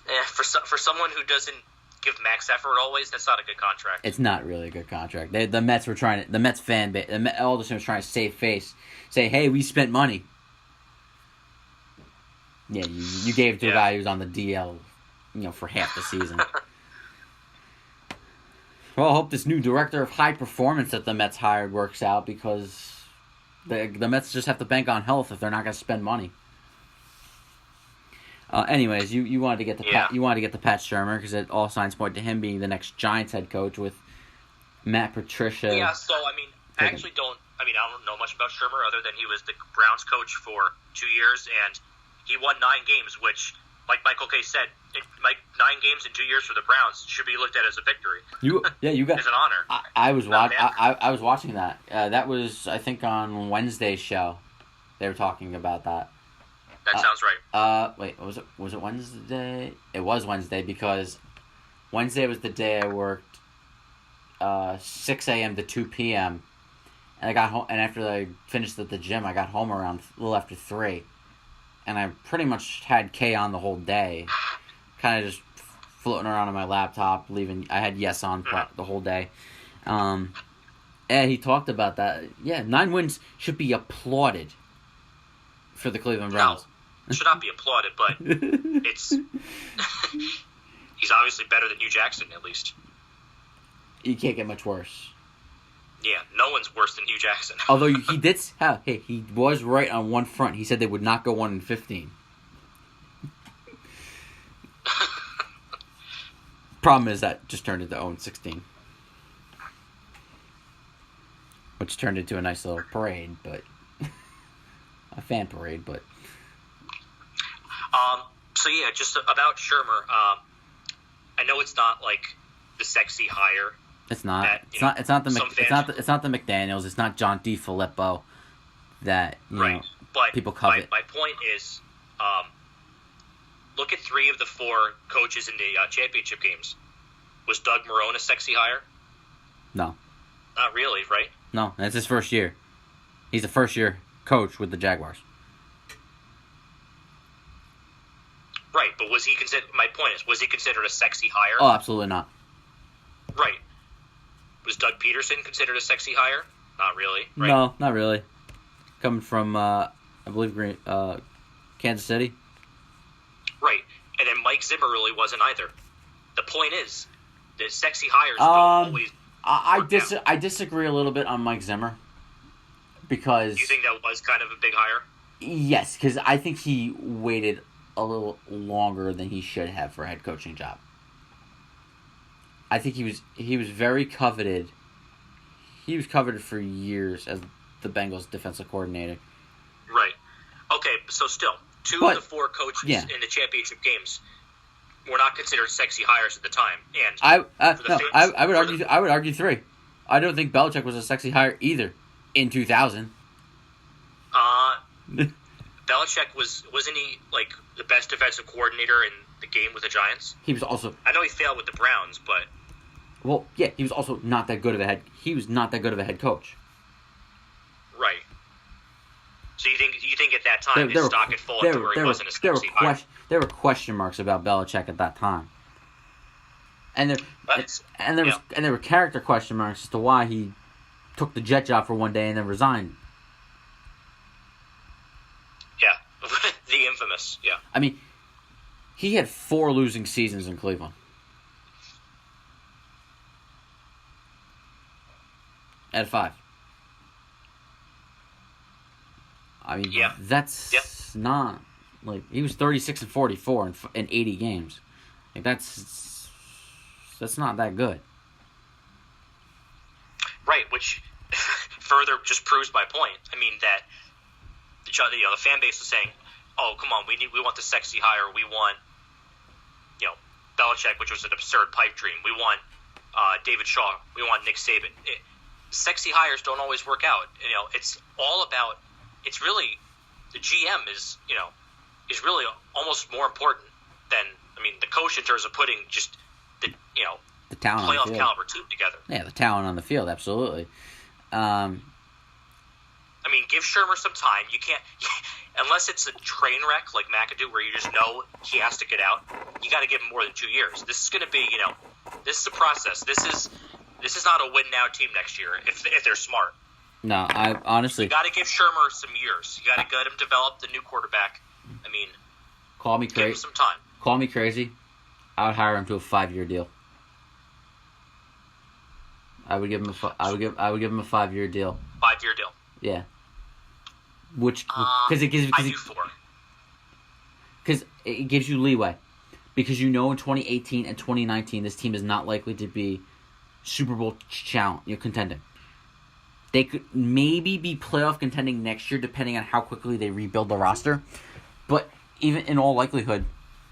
Yeah, for someone who doesn't give max effort always, that's not a good contract. It's not really a good contract. The Mets were the Mets fan base, Alderson was trying to save face, say, "Hey, we spent money." Yeah, you gave it to a guy who's on the DL, for half the season. Well, I hope this new director of high performance that the Mets hired works out because the Mets just have to bank on health if they're not going to spend money. Anyways, you wanted to get the Pat Shurmur because all signs point to him being the next Giants head coach with Matt Patricia. Yeah, so I don't know much about Shurmur other than he was the Browns coach for 2 years and he won 9 games, which, like Michael Kay said, 9 games in 2 years for the Browns should be looked at as a victory. You got as an honor. I was watching that. That was I think on Wednesday's show. They were talking about that. That sounds right. Wait, was it Wednesday? It was Wednesday because Wednesday was the day I worked 6 a.m. to 2 p.m. And I got home, and after I finished at the gym, I got home around a little after 3. And I pretty much had Kay on the whole day. Kind of just floating around on my laptop, I had Yes on the whole day. And he talked about that. Yeah, 9 wins should be applauded for the Cleveland Browns. No, should not be applauded, but it's he's obviously better than Hugh Jackson, at least. You can't get much worse. Yeah, no one's worse than Hugh Jackson. Although he was right on one front. He said they would not go 1-15. Problem is that just turned into 0-16. Which turned into a nice little parade, but a fan parade, but so yeah, just about Shurmur, I know it's not like the sexy hire. It's not. It's not the McDaniels. It's not John DiFilippo. that right. But people covet. My point is, look at 3 of the 4 coaches in the championship games. Was Doug Marrone a sexy hire? No. Not really, right? No, that's his first year. He's a first-year coach with the Jaguars. Right, but was he considered? My point is, was he considered a sexy hire? Oh, absolutely not. Right. Was Doug Peterson considered a sexy hire? Not really. Right? No, not really. Coming from, I believe, Kansas City. Right, and then Mike Zimmer really wasn't either. The point is, the sexy hires don't always. I disagree a little bit on Mike Zimmer because you think that was kind of a big hire. Yes, because I think he waited a little longer than he should have for a head coaching job. I think he was very coveted. He was coveted for years as the Bengals defensive coordinator. Right. Okay, so still, 2 of the 4 coaches in the championship games were not considered sexy hires at the time. And I would argue 3. I don't think Belichick was a sexy hire either in 2000. Belichick wasn't he like the best defensive coordinator in the game with the Giants? He was also. I know he failed with the Browns, but. Well, yeah, he was also not that good of a head. He was not that good of a head coach. Right. So you think at that time his stock had fallen to where he wasn't a sexy hire? There were question marks about Belichick at that time, and there were character question marks as to why he took the Jet job for one day and then resigned. Yeah, the infamous. Yeah. I mean, he had 4 losing seasons in Cleveland. At 5. I mean, that's not like he was 36-44 in 80 games. Like that's not that good. Right, which further just proves my point. I mean that the fan base was saying, "Oh, come on, we want the sexy hire. We want Belichick, which was an absurd pipe dream. We want David Shaw. We want Nick Saban." Sexy hires don't always work out. It's all about. It's really the GM is really almost more important than the coach in terms of putting just the talent playoff on the caliber team together. Yeah, the talent on the field, absolutely. Give Shermer some time. You can't unless it's a train wreck like McAdoo, where you just know he has to get out. You got to give him more than 2 years. This is going to be this is a process. This is not a win now team next year if they're smart. No, I honestly... You got to give Shermer some years. You got to let him develop the new quarterback. Call me give him some time. Call me crazy. I would hire him to a 5-year deal. I would give him a 5-year deal. 5-year deal. Yeah. Which because it gives I do 4. Because it gives you leeway. Because in 2018 and 2019 this team is not likely to be Super Bowl contending. They could maybe be playoff contending next year, depending on how quickly they rebuild the roster. But even in all likelihood,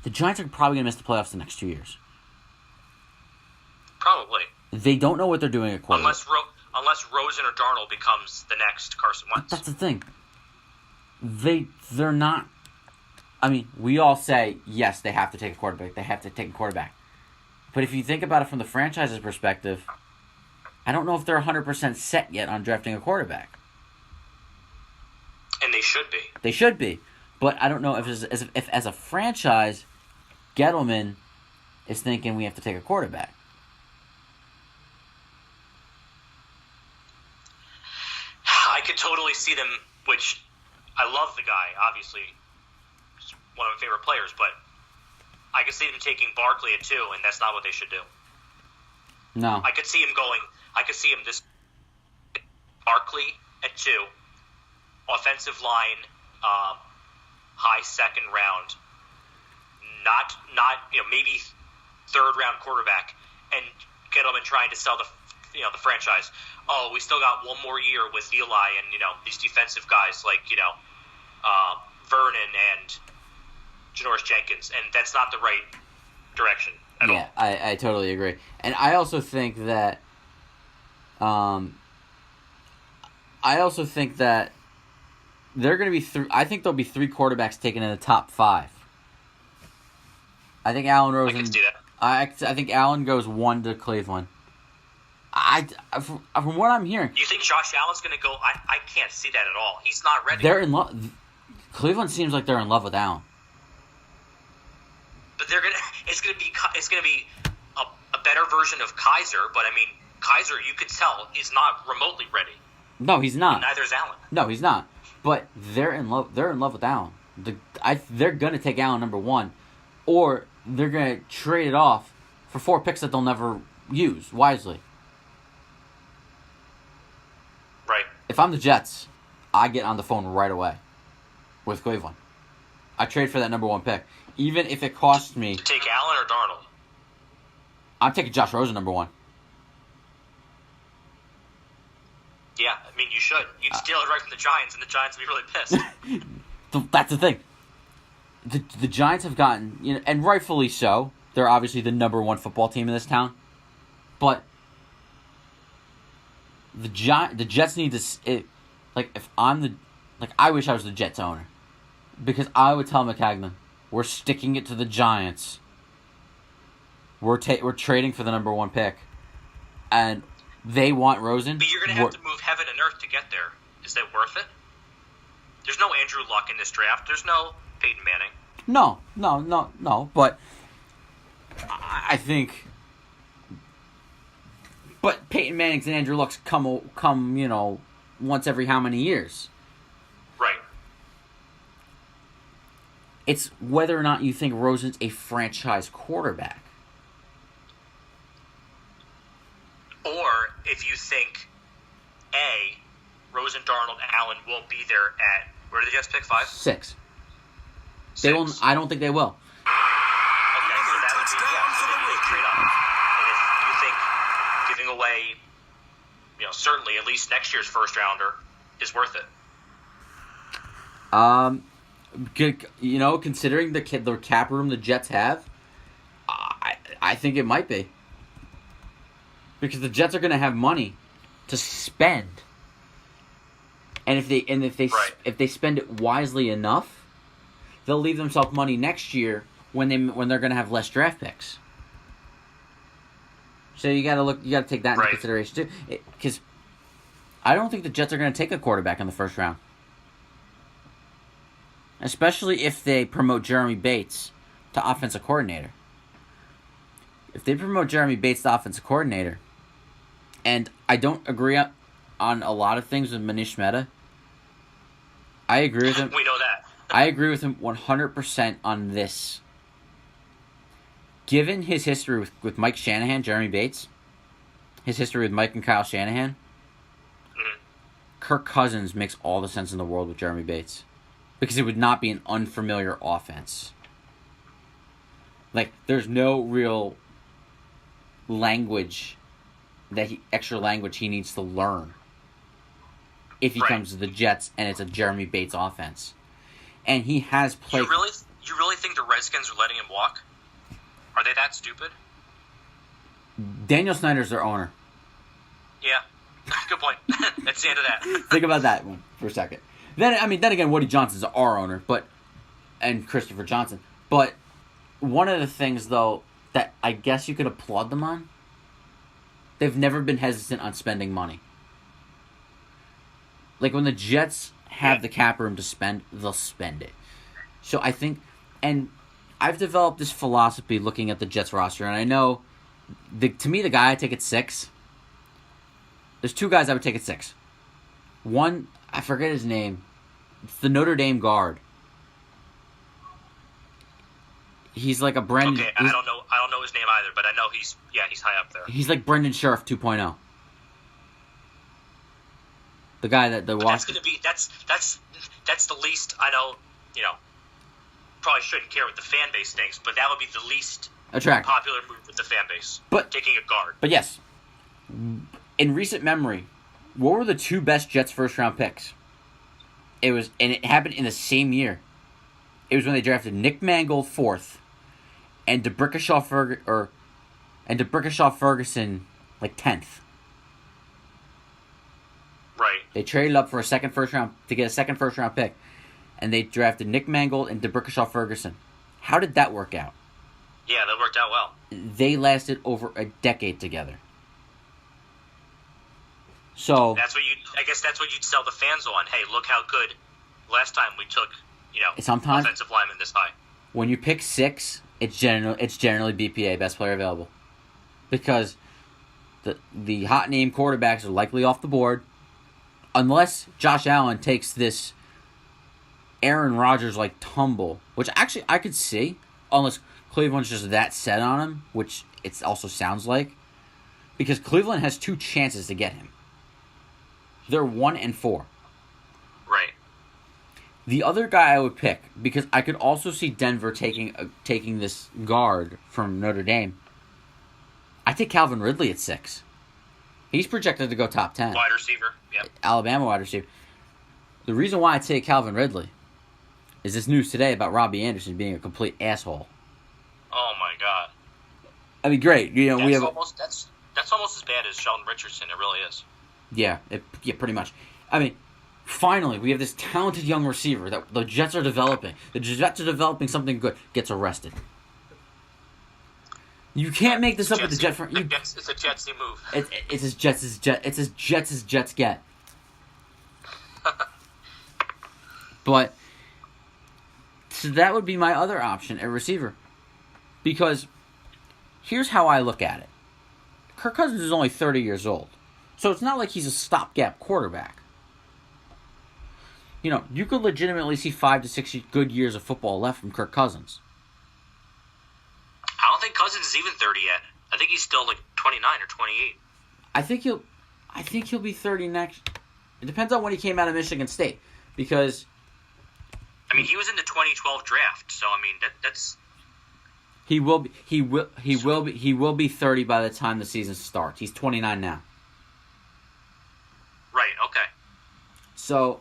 the Giants are probably going to miss the playoffs the next 2 years. Probably. They don't know what they're doing at quarterback. Unless Rosen or Darnold becomes the next Carson Wentz. That's the thing. They're not. We all say, yes, they have to take a quarterback. They have to take a quarterback. But if you think about it from the franchise's perspective, I don't know if they're 100% set yet on drafting a quarterback. And they should be. They should be. But I don't know if as a franchise, Gettleman is thinking we have to take a quarterback. I could totally see them, which I love the guy, obviously. He's one of my favorite players, but I could see them taking Barkley at 2, and that's not what they should do. No. I could see him this Barkley at 2, offensive line, high second round, not maybe 3rd round quarterback, and Gettleman trying to sell the franchise. Oh, we still got one more year with Eli and these defensive guys like Vernon and Janoris Jenkins, and that's not the right direction at all. Yeah, I totally agree, and I also think that they're going to be I think there'll be 3 quarterbacks taken in the top 5. I think Allen Rosen. I can see that. I think Allen goes 1 to Cleveland. From what I'm hearing, You think Josh Allen's going to go? I can't see that at all. He's not ready. they're in love. Cleveland seems like they're in love with Allen. But they're gonna. It's gonna be a better version of Kaiser. But I mean, Kaiser, you could tell, is not remotely ready. No, he's not. And neither is Allen. No, he's not. But they're in love. They're in love with Allen. They're gonna take Allen number 1, or they're gonna trade it off for 4 picks that they'll never use wisely. Right. If I'm the Jets, I get on the phone right away with Cleveland. I trade for that number 1 pick, even if it costs me. Take Allen or Darnold? I'm taking Josh Rosen number 1. Yeah, I mean, you should. You'd steal it right from the Giants, and the Giants would be really pissed. That's the thing. The Giants have gotten, and rightfully so. They're obviously the number 1 football team in this town, but the Jets need to. If I'm I wish I was the Jets owner, because I would tell McCagnon, we're sticking it to the Giants. We're trading for the number 1 pick, and they want Rosen. But you're going to have to move heaven and earth to get there. Is that worth it? There's no Andrew Luck in this draft. There's no Peyton Manning. No. But I think. But Peyton Manning's and Andrew Luck's come once every how many years? Right. It's whether or not you think Rosen's a franchise quarterback. Or if you think, A, Rosen, Darnold, Allen won't be there at, where did the Jets pick, 5? 6. They will. I don't think they will. Okay, so that would be, so maybe they trade up. And if you think giving away, certainly at least next year's first rounder is worth it. Considering the cap room the Jets have, I think it might be. Because the Jets are going to have money to spend, and if they spend it wisely enough, they'll leave themselves money next year when they're going to have less draft picks. So you got to take that into consideration too, because I don't think the Jets are going to take a quarterback in the first round, especially if they promote Jeremy Bates to offensive coordinator. If they promote Jeremy Bates to offensive coordinator. And I don't agree on a lot of things with Manish Mehta. I agree with him. We know that. I agree with him 100% on this. Given his history with Mike Shanahan, Jeremy Bates, his history with Mike and Kyle Shanahan, Kirk Cousins makes all the sense in the world with Jeremy Bates. Because it would not be an unfamiliar offense. There's no real extra language he needs to learn if he comes to the Jets and it's a Jeremy Bates offense. And he has played. You really think the Redskins are letting him walk? Are they that stupid? Daniel Snyder's their owner. Yeah. Good point. That's the end of that. Think about that one for a second. Then again, Woody Johnson's our owner, and Christopher Johnson. But one of the things, though, that I guess you could applaud them on, they've never been hesitant on spending money. When the Jets have the cap room to spend, they'll spend it. So I think, and I've developed this philosophy looking at the Jets roster, and I know, to me, the guy I take at 6, there's 2 guys I would take at 6. One, I forget his name. It's the Notre Dame guard. He's like a Brendan. Okay, I don't know his name either, but I know he's high up there. He's like Brendan Sheriff 2.0. The guy that the that's gonna be that's the least I know. Probably shouldn't care what the fan base thinks, but that would be the least attractive popular move with the fan base. But taking a guard. But yes, in recent memory, what were the 2 best Jets first round picks? And it happened in the same year. It was when they drafted Nick Mangold 4th, and DeBrickashaw Ferguson 10th. Right. They traded up for a second first round pick, and they drafted Nick Mangold and DeBrickashaw Ferguson. How did that work out? Yeah, that worked out well. They lasted over a decade together. So I guess that's what you'd sell the fans on. Hey, look how good last time we took, sometimes offensive linemen this high. when you pick 6, it's generally BPA, best player available, because the hot name quarterbacks are likely off the board, unless Josh Allen takes this Aaron Rodgers like tumble, which actually I could see, unless Cleveland's just that set on him, which it also sounds like, because Cleveland has 2 chances to get him. They're 1-4. Right. The other guy I would pick, because I could also see Denver taking this guard from Notre Dame. I take Calvin Ridley at 6. He's projected to go top 10. Wide receiver. Yep. Alabama wide receiver. The reason why I take Calvin Ridley is this news today about Robbie Anderson being a complete asshole. Oh my God. I mean, great. That's almost as bad as Sheldon Richardson. It really is. Yeah, pretty much. I mean, finally, we have this talented young receiver that the Jets are developing. The Jets are developing something good. Gets arrested. You can't make this up with the Jets. It's a Jetsy move. It's as Jets as Jets get. But so that would be my other option at receiver, because here's how I look at it. Kirk Cousins is only 30 years old. So it's not like he's a stopgap quarterback. You could legitimately see 5 to 6 good years of football left from Kirk Cousins. I don't think Cousins is even 30 yet. I think he's still like 29 or 28. I think he'll be 30 next. It depends on when he came out of Michigan State, because I mean, he was in the 2012 draft, so I mean that's he will be 30 by the time the season starts. He's 29 now. Right, okay. So,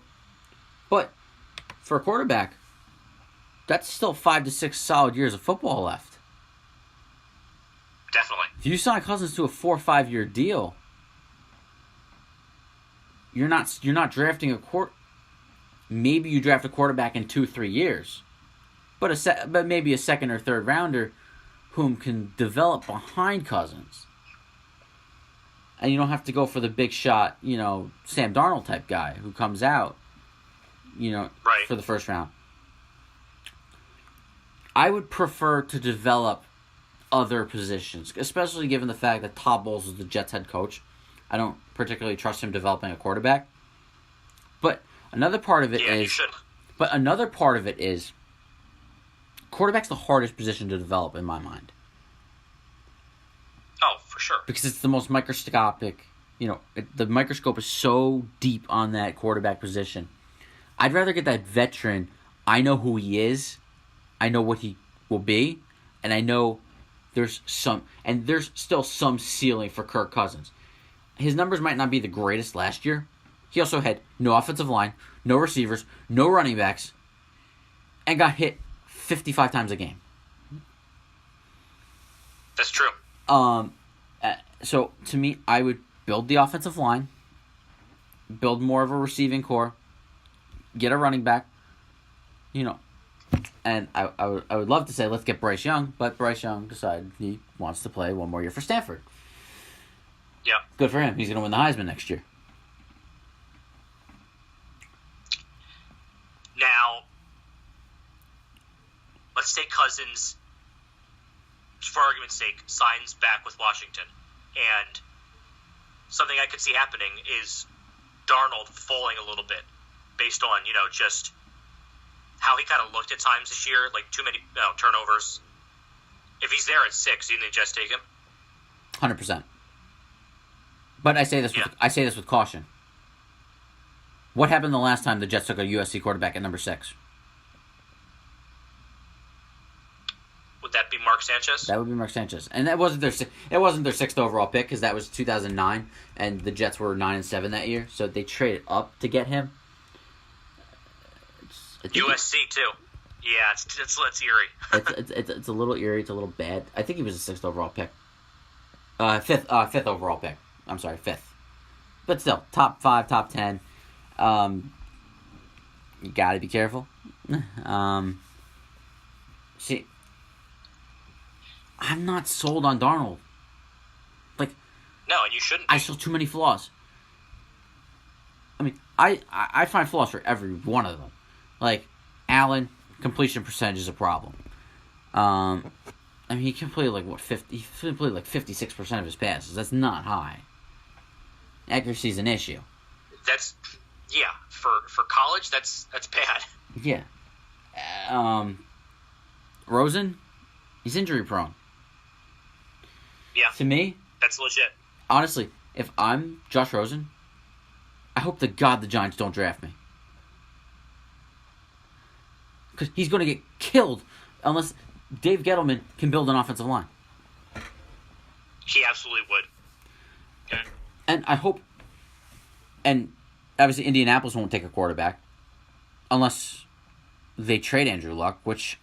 but for a quarterback, that's still 5 to 6 solid years of football left. Definitely. If you sign Cousins to a 4 or 5 year deal, you're not drafting a maybe you draft a quarterback in 2-3 years, but maybe a second or third rounder whom can develop behind Cousins. And you don't have to go for the big shot, Sam Darnold type guy who comes out, right, for the first round. I would prefer to develop other positions, especially given the fact that Todd Bowles is the Jets head coach. I don't particularly trust him developing a quarterback. But another part of it is quarterback's the hardest position to develop in my mind. Oh, for sure. Because it's the most microscopic, the microscope is so deep on that quarterback position. I'd rather get that veteran. I know who he is. I know what he will be. And I know there's still some ceiling for Kirk Cousins. His numbers might not be the greatest last year. He also had no offensive line, no receivers, no running backs, and got hit 55 times a game. That's true. So to me, I would build the offensive line, build more of a receiving core, get a running back, and I would love to say let's get Bryce Young, but Bryce Young decided he wants to play one more year for Stanford. Yeah. Good for him. He's going to win the Heisman next year. Now, let's say Cousins, for argument's sake, signs back with Washington. And something I could see happening is Darnold falling a little bit based on, just how he kind of looked at times this year, like too many turnovers. If he's there at 6, you think just take him? 100%. But I say this with caution. What happened the last time the Jets took a USC quarterback at number 6? Would that be Mark Sanchez? That would be Mark Sanchez, and that wasn't their 6th overall pick, because that was 2009, and the Jets were 9-7 that year, so they traded up to get him. USC too. Yeah, it's eerie. It's a little eerie. It's a little bad. I think he was a 6th overall pick. 5th overall pick. I'm sorry, 5th. But still, top 5, top 10. You got to be careful. See, I'm not sold on Darnold. Like, no, and you shouldn't be. I saw too many flaws. I mean, I find flaws for every one of them. Like, Allen, completion percentage is a problem. I mean, he completed like 56% of his passes. That's not high. Accuracy is an issue. For college, that's bad. Yeah. Rosen, he's injury prone. Yeah. To me, that's legit. Honestly, if I'm Josh Rosen, I hope to God the Giants don't draft me. Because he's going to get killed unless Dave Gettleman can build an offensive line. He absolutely would. Okay. And I hope... And obviously Indianapolis won't take a quarterback unless they trade Andrew Luck, which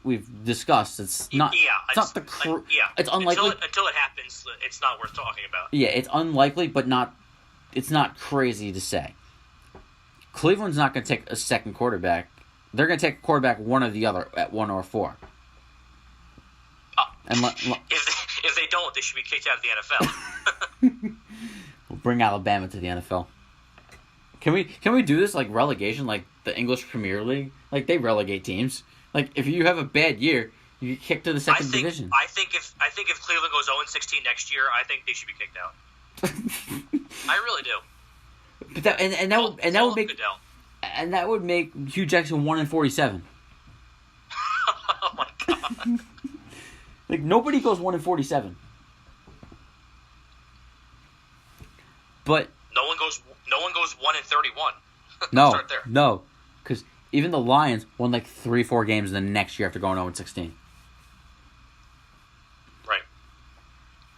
we've discussed. It's not... Yeah. It's not the... It's unlikely. Until it happens, it's not worth talking about. Yeah, it's unlikely, but not... It's not crazy to say. Cleveland's not going to take a second quarterback. They're going to take a quarterback one or the other at 1 or 4. If they don't, they should be kicked out of the NFL. We'll bring Alabama to the NFL. Can we do this like relegation, like the English Premier League? Like they relegate teams. Like if you have a bad year, you get kicked to the second division. I think if Cleveland goes 0-16 next year, I think they should be kicked out. I really do. But that would make Hugh Jackson 1-47. Oh my god! Like nobody goes 1-47. But no one goes 1-31. No, Start there. No, because even the Lions won like 3-4 games the next year after going 0-16. Right.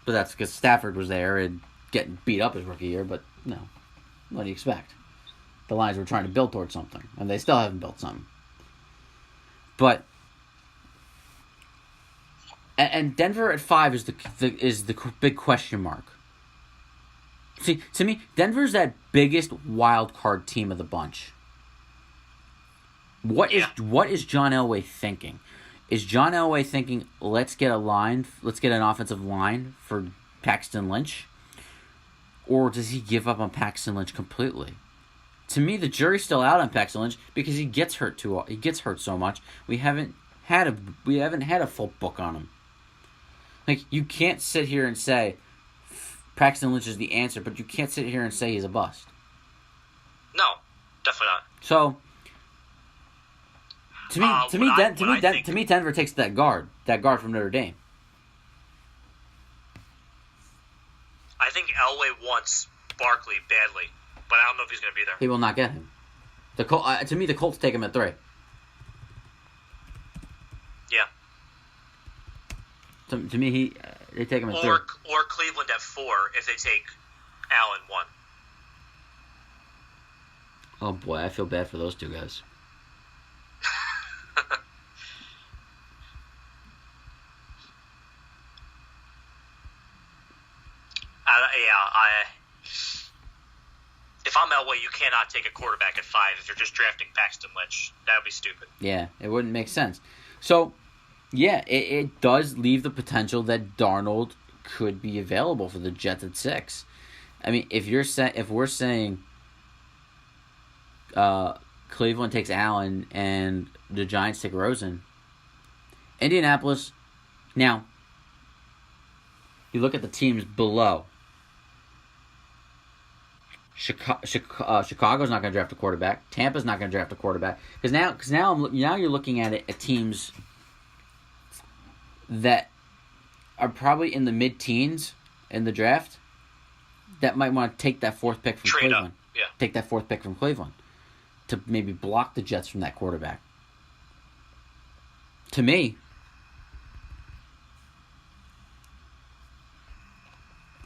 But that's because Stafford was there and getting beat up his rookie year. But no, what do you expect? The Lions were trying to build towards something, and they still haven't built something. But and Denver at 5 is the big question mark. See, to me, Denver's that biggest wild card team of the bunch. What is John Elway thinking? Is John Elway thinking, let's get an offensive line for Paxton Lynch? Or does he give up on Paxton Lynch completely? To me, the jury's still out on Paxton Lynch because he gets hurt so much. We haven't had a full book on him. Like, you can't sit here and say Paxton Lynch is the answer, but you can't sit here and say he's a bust. No, definitely not. So, to me, Denver takes that guard from Notre Dame. I think Elway wants Barkley badly, but I don't know if he's going to be there. He will not get him. To me, the Colts take him at 3. Yeah. To me, they take him at 3. Or Cleveland at 4 if they take Allen 1. Oh boy, I feel bad for those two guys. If I'm Elway, you cannot take a quarterback at 5 if you're just drafting Paxton Lynch. That would be stupid. Yeah, it wouldn't make sense. So, yeah, it does leave the potential that Darnold could be available for the Jets at 6. I mean, if we're saying Cleveland takes Allen and the Giants take Rosen, Indianapolis. Now, you look at the teams below. Chicago's not going to draft a quarterback. Tampa's not going to draft a quarterback because now you're looking at it at teams that are probably in the mid-teens in the draft that might want to take that 4th pick from Cleveland. Yeah. Take that 4th pick from Cleveland to maybe block the Jets from that quarterback. To me,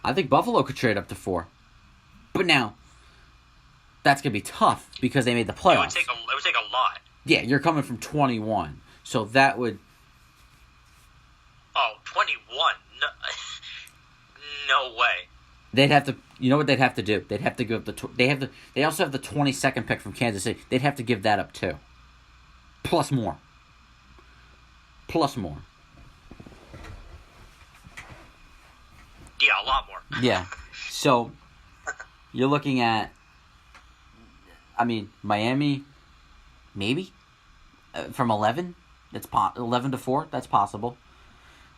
I think Buffalo could trade up to 4. But now, that's going to be tough because they made the playoffs. It would take a lot. Yeah, you're coming from 21. So that would... Oh, 21? No, no way. They'd have to. You know what they'd have to do? They'd have to give up They also have the 22nd pick from Kansas City. They'd have to give that up too. Plus more. Yeah, a lot more. Yeah. So you're looking at. I mean, Miami, maybe from 11. That's 11 to 4. That's possible.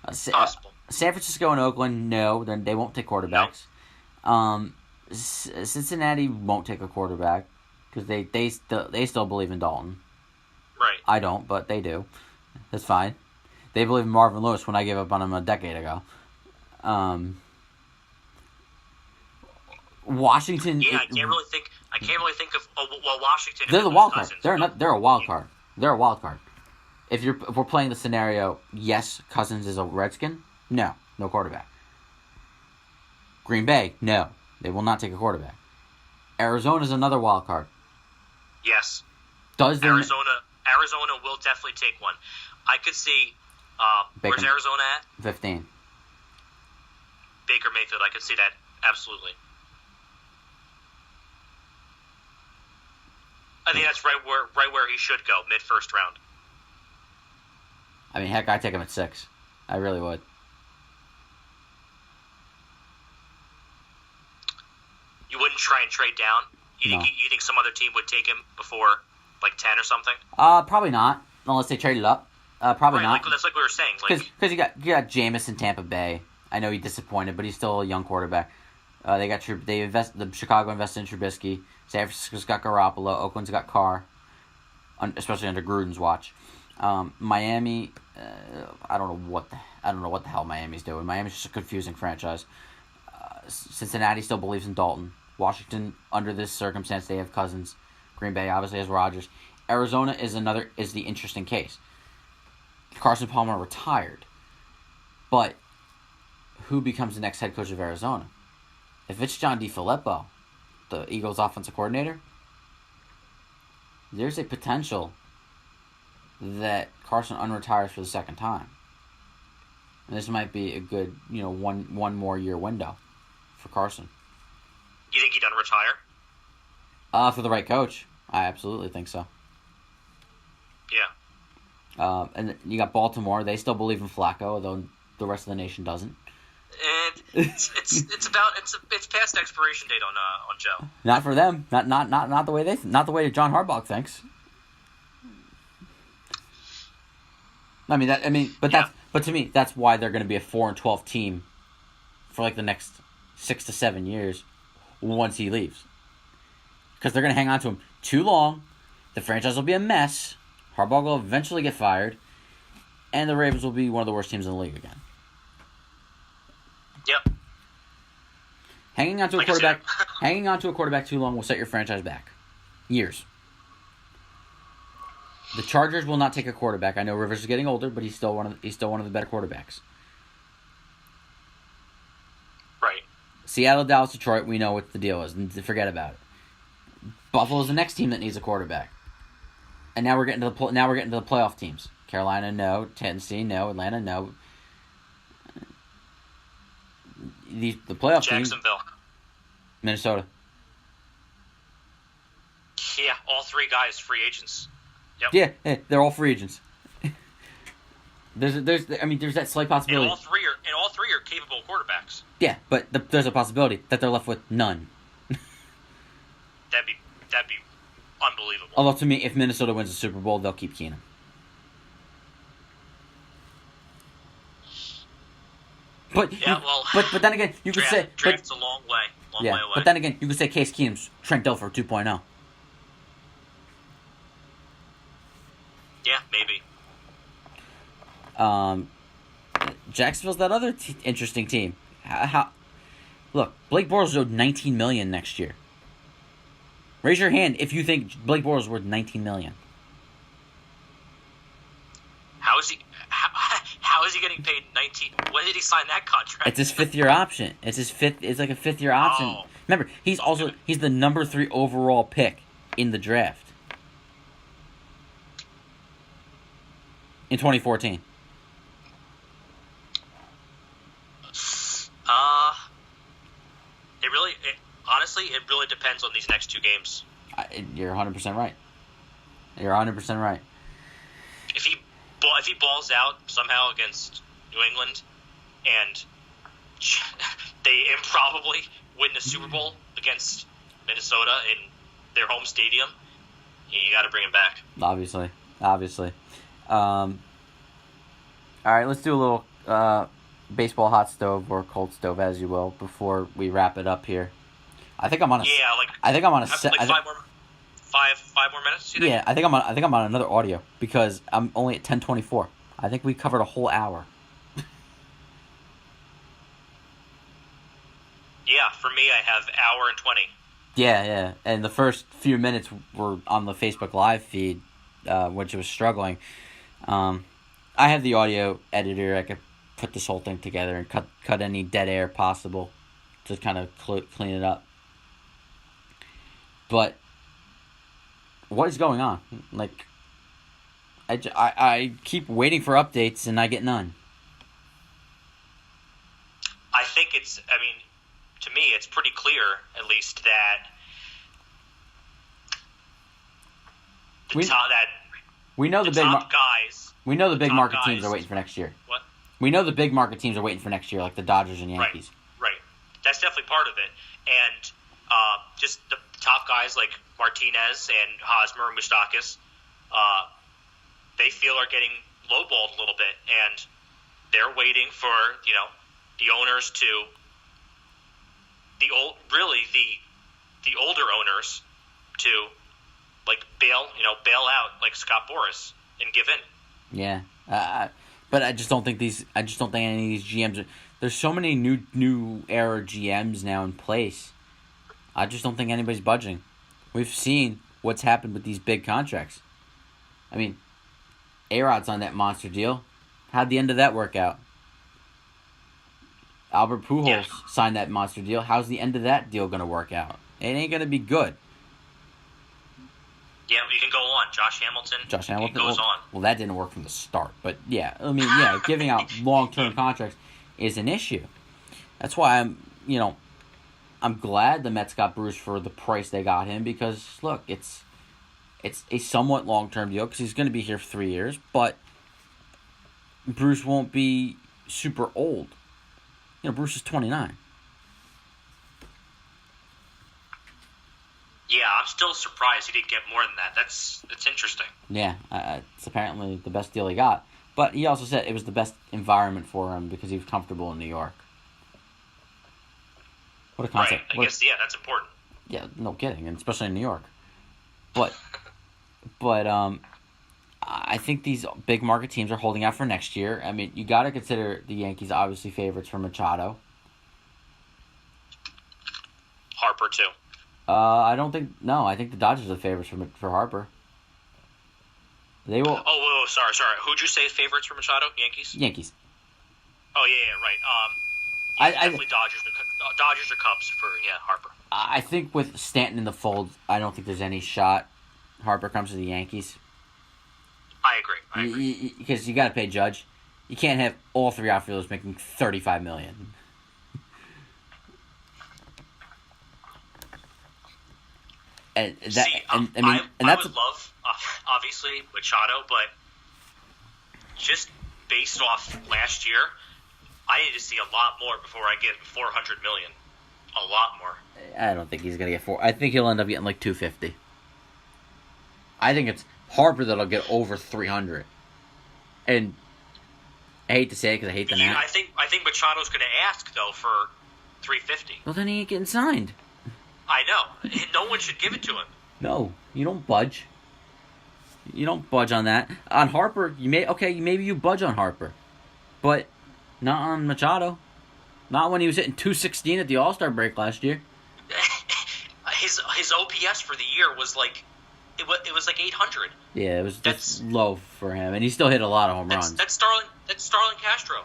Possible. San Francisco and Oakland, no, they won't take quarterbacks. Cincinnati won't take a quarterback because they still believe in Dalton. Right. I don't, but they do. That's fine. They believe in Marvin Lewis when I gave up on him a decade ago. Washington. Yeah, I can't really think of. Washington. They're the wild card. They're a wild card. They're a wild card. If we're playing the scenario, yes, Cousins is a Redskin. No quarterback. Green Bay, no, they will not take a quarterback. Arizona is another wild card. Yes. Arizona will definitely take one. I could see. Where's Arizona at? 15. Baker Mayfield. I could see that absolutely. I think that's right where he should go, mid first round. I mean, heck, I'd take him at 6. I really would. You wouldn't try and trade down? You think some other team would take him before, like, 10 or something? Probably not, unless they traded up. Probably not. That's like we were saying. Because you got Jameis in Tampa Bay. I know he's disappointed, but he's still a young quarterback. The Chicago invested in Trubisky. San Francisco's got Garoppolo. Oakland's got Carr, especially under Gruden's watch. Miami, I don't know what the hell Miami's doing. Miami's just a confusing franchise. Cincinnati still believes in Dalton. Washington, under this circumstance, they have Cousins. Green Bay obviously has Rodgers. Arizona is the interesting case. Carson Palmer retired, but who becomes the next head coach of Arizona? If it's John DeFilippo, the Eagles' offensive coordinator, there's a potential that Carson unretires for the second time. And this might be a good, one more year window for Carson. You think he'd unretire? For the right coach. I absolutely think so. Yeah. And you got Baltimore. They still believe in Flacco, though the rest of the nation doesn't. And it's past expiration date on Joe. Not for them. Not the way not the way John Harbaugh thinks. But to me, that's why they're going to be a 4-12 team for like the next 6 to 7 years once he leaves. Because they're going to hang on to him too long. The franchise will be a mess. Harbaugh will eventually get fired, and the Ravens will be one of the worst teams in the league again. Yep. Hanging on to a quarterback too long will set your franchise back years. The Chargers will not take a quarterback. I know Rivers is getting older, but he's still one of the better quarterbacks. Right. Seattle, Dallas, Detroit. We know what the deal is, and forget about it. Buffalo's the next team that needs a quarterback. And now we're getting to the playoff teams. Carolina, no. Tennessee, no. Atlanta, no. The playoff teams. Jacksonville. Minnesota. Yeah, all 3 guys free agents. Yep. Yeah, they're all free agents. there's that slight possibility. And all three are capable quarterbacks. Yeah, but there's a possibility that they're left with none. That'd be unbelievable. Although to me, if Minnesota wins the Super Bowl, they'll keep Keenum. But then again, you could say draft's a long way away. But then again, you could say Case Keenum's Trent Dilfer 2.0. Yeah, maybe. Jacksonville's that other interesting team. Look, Blake Bortles owed $19 million next year. Raise your hand if you think Blake Bortles is worth $19 million. How is he getting paid 19? When did he sign that contract? It's his 5th-year option. It's like a 5th-year option. Oh. Remember, he's the number 3 overall pick in the draft in 2014. honestly, it really depends on these next two games. You're 100% right. You're 100% right. If he balls out somehow against New England, and they improbably win the Super Bowl against Minnesota in their home stadium, you got to bring him back. Obviously. All right, let's do a little baseball hot stove or cold stove, as you will, before we wrap it up here. I think I'm on a. Yeah, I think I'm on a. Five more minutes. You think? Yeah, I think I'm on another audio because I'm only at 10:24. I think we covered a whole hour. Yeah, for me, I have hour and 20. Yeah, and the first few minutes were on the Facebook Live feed, which was struggling. I have the audio editor. I could put this whole thing together and cut any dead air possible to kind of clean it up. But what is going on? Like, I keep waiting for updates and I get none. I think to me, it's pretty clear, at least, that we know the big top guys. We know the big market teams are waiting for next year. What? We know the big market teams are waiting for next year, like the Dodgers and Yankees. Right. That's definitely part of it, and just the top guys like Martinez and Hosmer and Moustakas, they feel are getting lowballed a little bit, and they're waiting for the owners to the older owners to bail out like Scott Boras and give in. Yeah, but I just don't think any of these GMs. There's so many new era GMs now in place. I just don't think anybody's budging. We've seen what's happened with these big contracts. I mean, A-Rod's on that monster deal. How'd the end of that work out? Albert Pujols signed that monster deal. How's the end of that deal going to work out? It ain't going to be good. Yeah, you can go on. Josh Hamilton goes on. Well, that didn't work from the start. But, giving out long-term contracts is an issue. That's why I'm glad the Mets got Bruce for the price they got him because, look, it's a somewhat long-term deal because he's going to be here for 3 years, but Bruce won't be super old. Bruce is 29. Yeah, I'm still surprised he didn't get more than that. That's interesting. Yeah, it's apparently the best deal he got. But he also said it was the best environment for him because he was comfortable in New York. What a concept. Right, I guess, that's important. Yeah, no kidding, and especially in New York. But I think these big market teams are holding out for next year. I mean, you got to consider the Yankees obviously favorites for Machado. Harper too. I think the Dodgers are the favorites for Harper. They will. Oh, sorry. Who'd you say is favorites for Machado? Yankees. Oh yeah, right. Definitely Dodgers or Cubs for Harper. I think with Stanton in the fold, I don't think there's any shot Harper comes to the Yankees. I agree. Because you got to pay Judge. You can't have all three outfielders making $35 million. I would love obviously Machado, but just based off last year, I need to see a lot more before I get $400 million. A lot more. I don't think he's gonna get $400. I think he'll end up getting like $250. I think it's Harper that'll get over $300. And I hate to say it because I hate the math. I think Machado's going to ask though for $350. Well, then he ain't getting signed. I know. No one should give it to him. No, you don't budge. You don't budge on that. On Harper, maybe you budge on Harper, but not on Machado. Not when he was hitting .216 at the All-Star break last year. His OPS for the year was like it was like 800. Yeah, that's low for him, and he still hit a lot of home runs. That's Starlin Castro.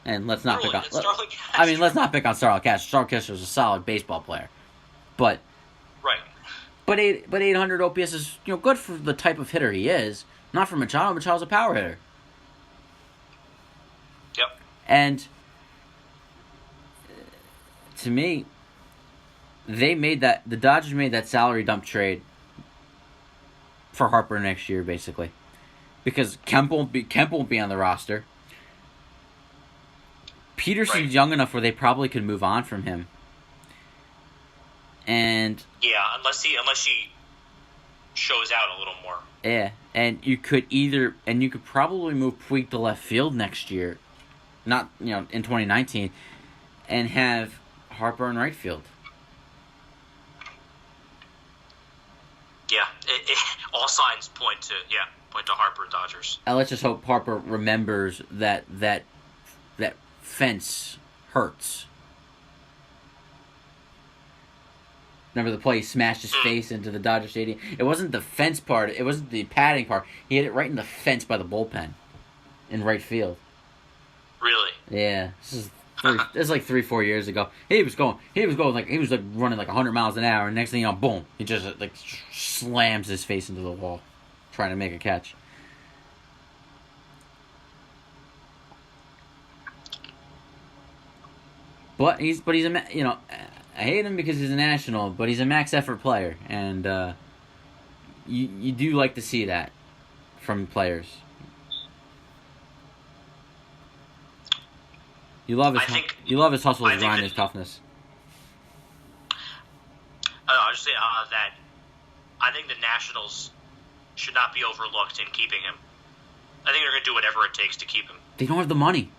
And let's not pick on. Let's not pick on Starlin Castro. Starlin Castro is a solid baseball player, but right. But 800 OPS is good for the type of hitter he is. Not for Machado. Machado's a power hitter. Yep. And to me, the Dodgers made that salary dump trade for Harper next year, basically, because Kemp won't be on the roster. Peterson's young enough where they probably could move on from him. And yeah, unless he shows out a little more. Yeah, and you could probably move Puig to left field next year, not in 2019, and have Harper in right field. Yeah, all signs point to Harper and Dodgers. And let's just hope Harper remembers that fence hurts. Remember the play he smashed his face into the Dodger Stadium? It wasn't the fence part. It wasn't the padding part. He hit it right in the fence by the bullpen in right field. Really? Yeah. This is like 3-4 years ago. He was running like 100 miles an hour, and next thing you know, boom, he just slams his face into the wall trying to make a catch. But he's a I hate him because he's a national, but he's a max effort player, and you do like to see that from players. You love his hustle, his grind, his toughness. I'll just say that I think the Nationals should not be overlooked in keeping him. I think they're going to do whatever it takes to keep him. They don't have the money.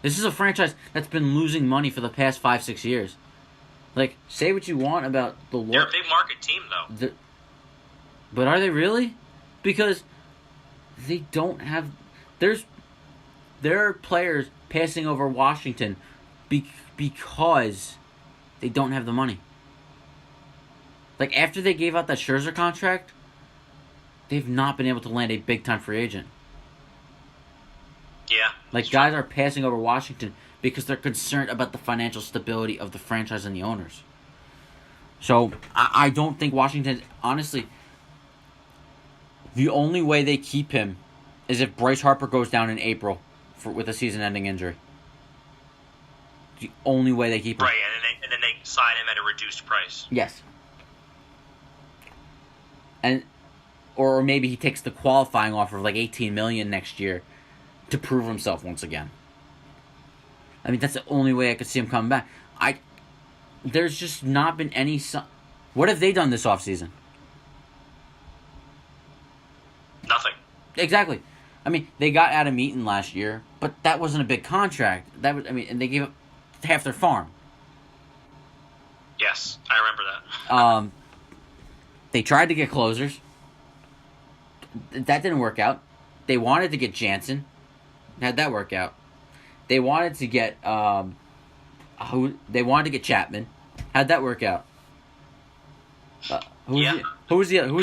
This is a franchise that's been losing money for the past 5-6 years. Like, say what you want about the Lord. They're a big market team, though. But are they really? Because they don't have... There are players passing over Washington because they don't have the money. Like, after they gave out that Scherzer contract, they've not been able to land a big-time free agent. Yeah. Like, guys are passing over Washington because they're concerned about the financial stability of the franchise and the owners. So, I don't think Washington... Honestly, the only way they keep him is if Bryce Harper goes down in April with a season-ending injury. The only way they keep him. Right, and then they sign him at a reduced price. Yes. Or maybe he takes the qualifying offer of like $18 million next year to prove himself once again. I mean, that's the only way I could see him coming back. There's just not been any... What have they done this offseason? Nothing. Exactly. I mean, they got Adam Eaton last year, but that wasn't a big contract. And they gave up half their farm. Yes, I remember that. They tried to get closers. That didn't work out. They wanted to get Jansen. How'd that work out? They wanted to get They wanted to get Chapman. How'd that work out? Who was the other?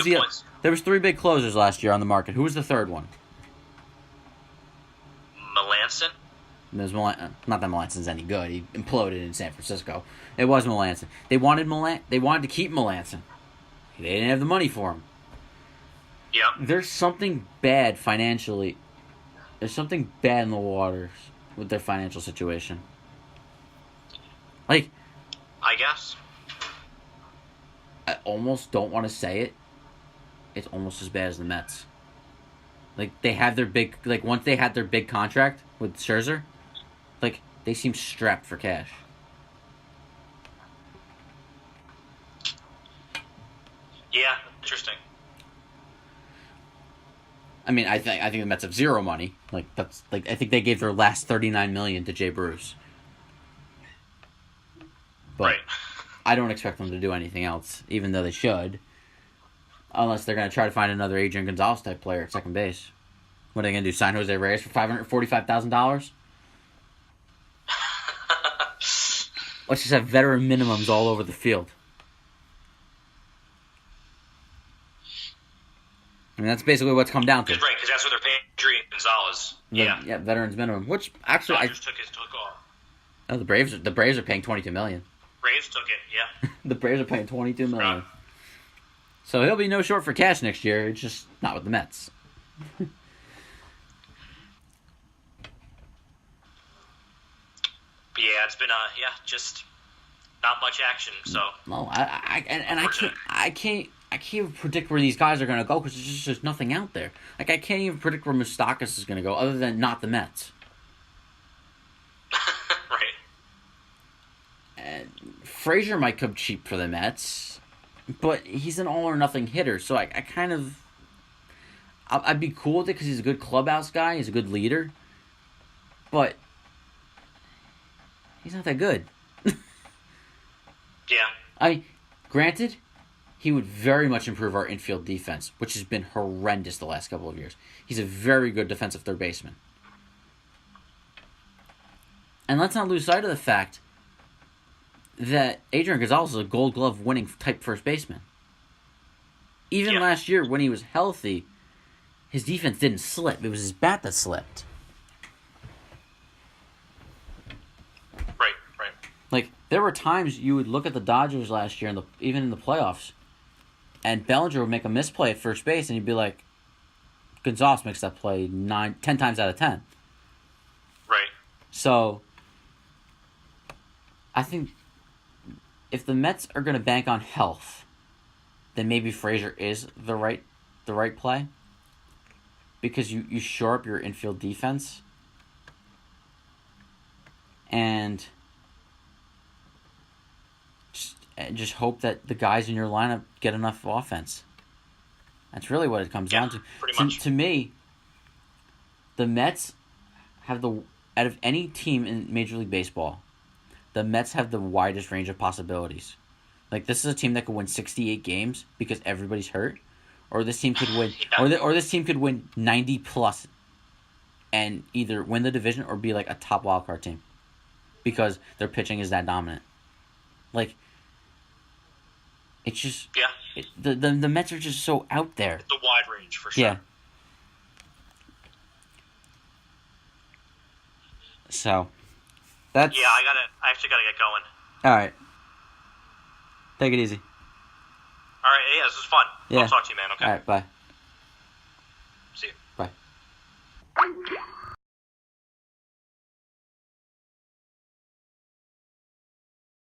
There was 3 big closers last year on the market. Who was the third one? Melanson? Not that Melanson's any good. He imploded in San Francisco. It was Melanson. They wanted to keep Melanson. They didn't have the money for him. Yeah. There's something bad financially. There's something bad in the waters with their financial situation. Like, I guess. I almost don't want to say it. It's almost as bad as the Mets. Like, they have their big... Like, once they had their big contract with Scherzer, like, they seem strapped for cash. Yeah, interesting. I mean, I think the Mets have zero money. Like, I think they gave their last $39 million to Jay Bruce. But right. I don't expect them to do anything else, even though they should. Unless they're going to try to find another Adrian Gonzalez type player at second base. What are they going to do? Sign Jose Reyes for $545,000? Let's just have veteran minimums all over the field. I mean, that's basically what's come down to. Right, because that's what they're paying Adrian Gonzalez. Yeah, veterans minimum. Which actually, Dodgers took off. Oh, the Braves are paying $22 million. Braves took it. Yeah. The Braves are paying $22 million. Right. So he'll be no short for cash next year. It's just not with the Mets. Yeah, it's been just not much action. So No, I can't even predict where these guys are going to go because there's just nothing out there. Like I can't even predict where Moustakas is going to go, other than not the Mets. right. And Frazier might come cheap for the Mets, but he's an all or nothing hitter. So I kind of, I'd be cool with it because he's a good clubhouse guy. He's a good leader, but he's not that good. Yeah. Granted, he would very much improve our infield defense, which has been horrendous the last couple of years. He's a very good defensive third baseman. And let's not lose sight of the fact that Adrian Gonzalez is a Gold Glove winning type first baseman. Even last year, when he was healthy, his defense didn't slip. It was his bat that slipped. Right. Like, there were times you would look at the Dodgers last year, even in the playoffs, and Bellinger would make a misplay at first base, and you'd be like, Gonzalez makes that play 10 times out of 10. Right. So, I think if the Mets are going to bank on health, then maybe Frazier is the right play, because you shore up your infield defense, and just hope that the guys in your lineup get enough offense. That's really what it comes down to. Pretty much. To me, the Mets have out of any team in Major League Baseball, the Mets have the widest range of possibilities. Like, this is a team that could win 68 games because everybody's hurt, or this team could win, or this team could win 90 plus, and either win the division or be like a top wildcard team, because their pitching is that dominant. Like, it's just the Mets are just so out there. It's a wide range for sure. Yeah. So, that's... Yeah, I actually gotta get going. Alright. Take it easy. Alright, yeah, this was fun. Yeah. I'll talk to you, man, okay? Alright, bye.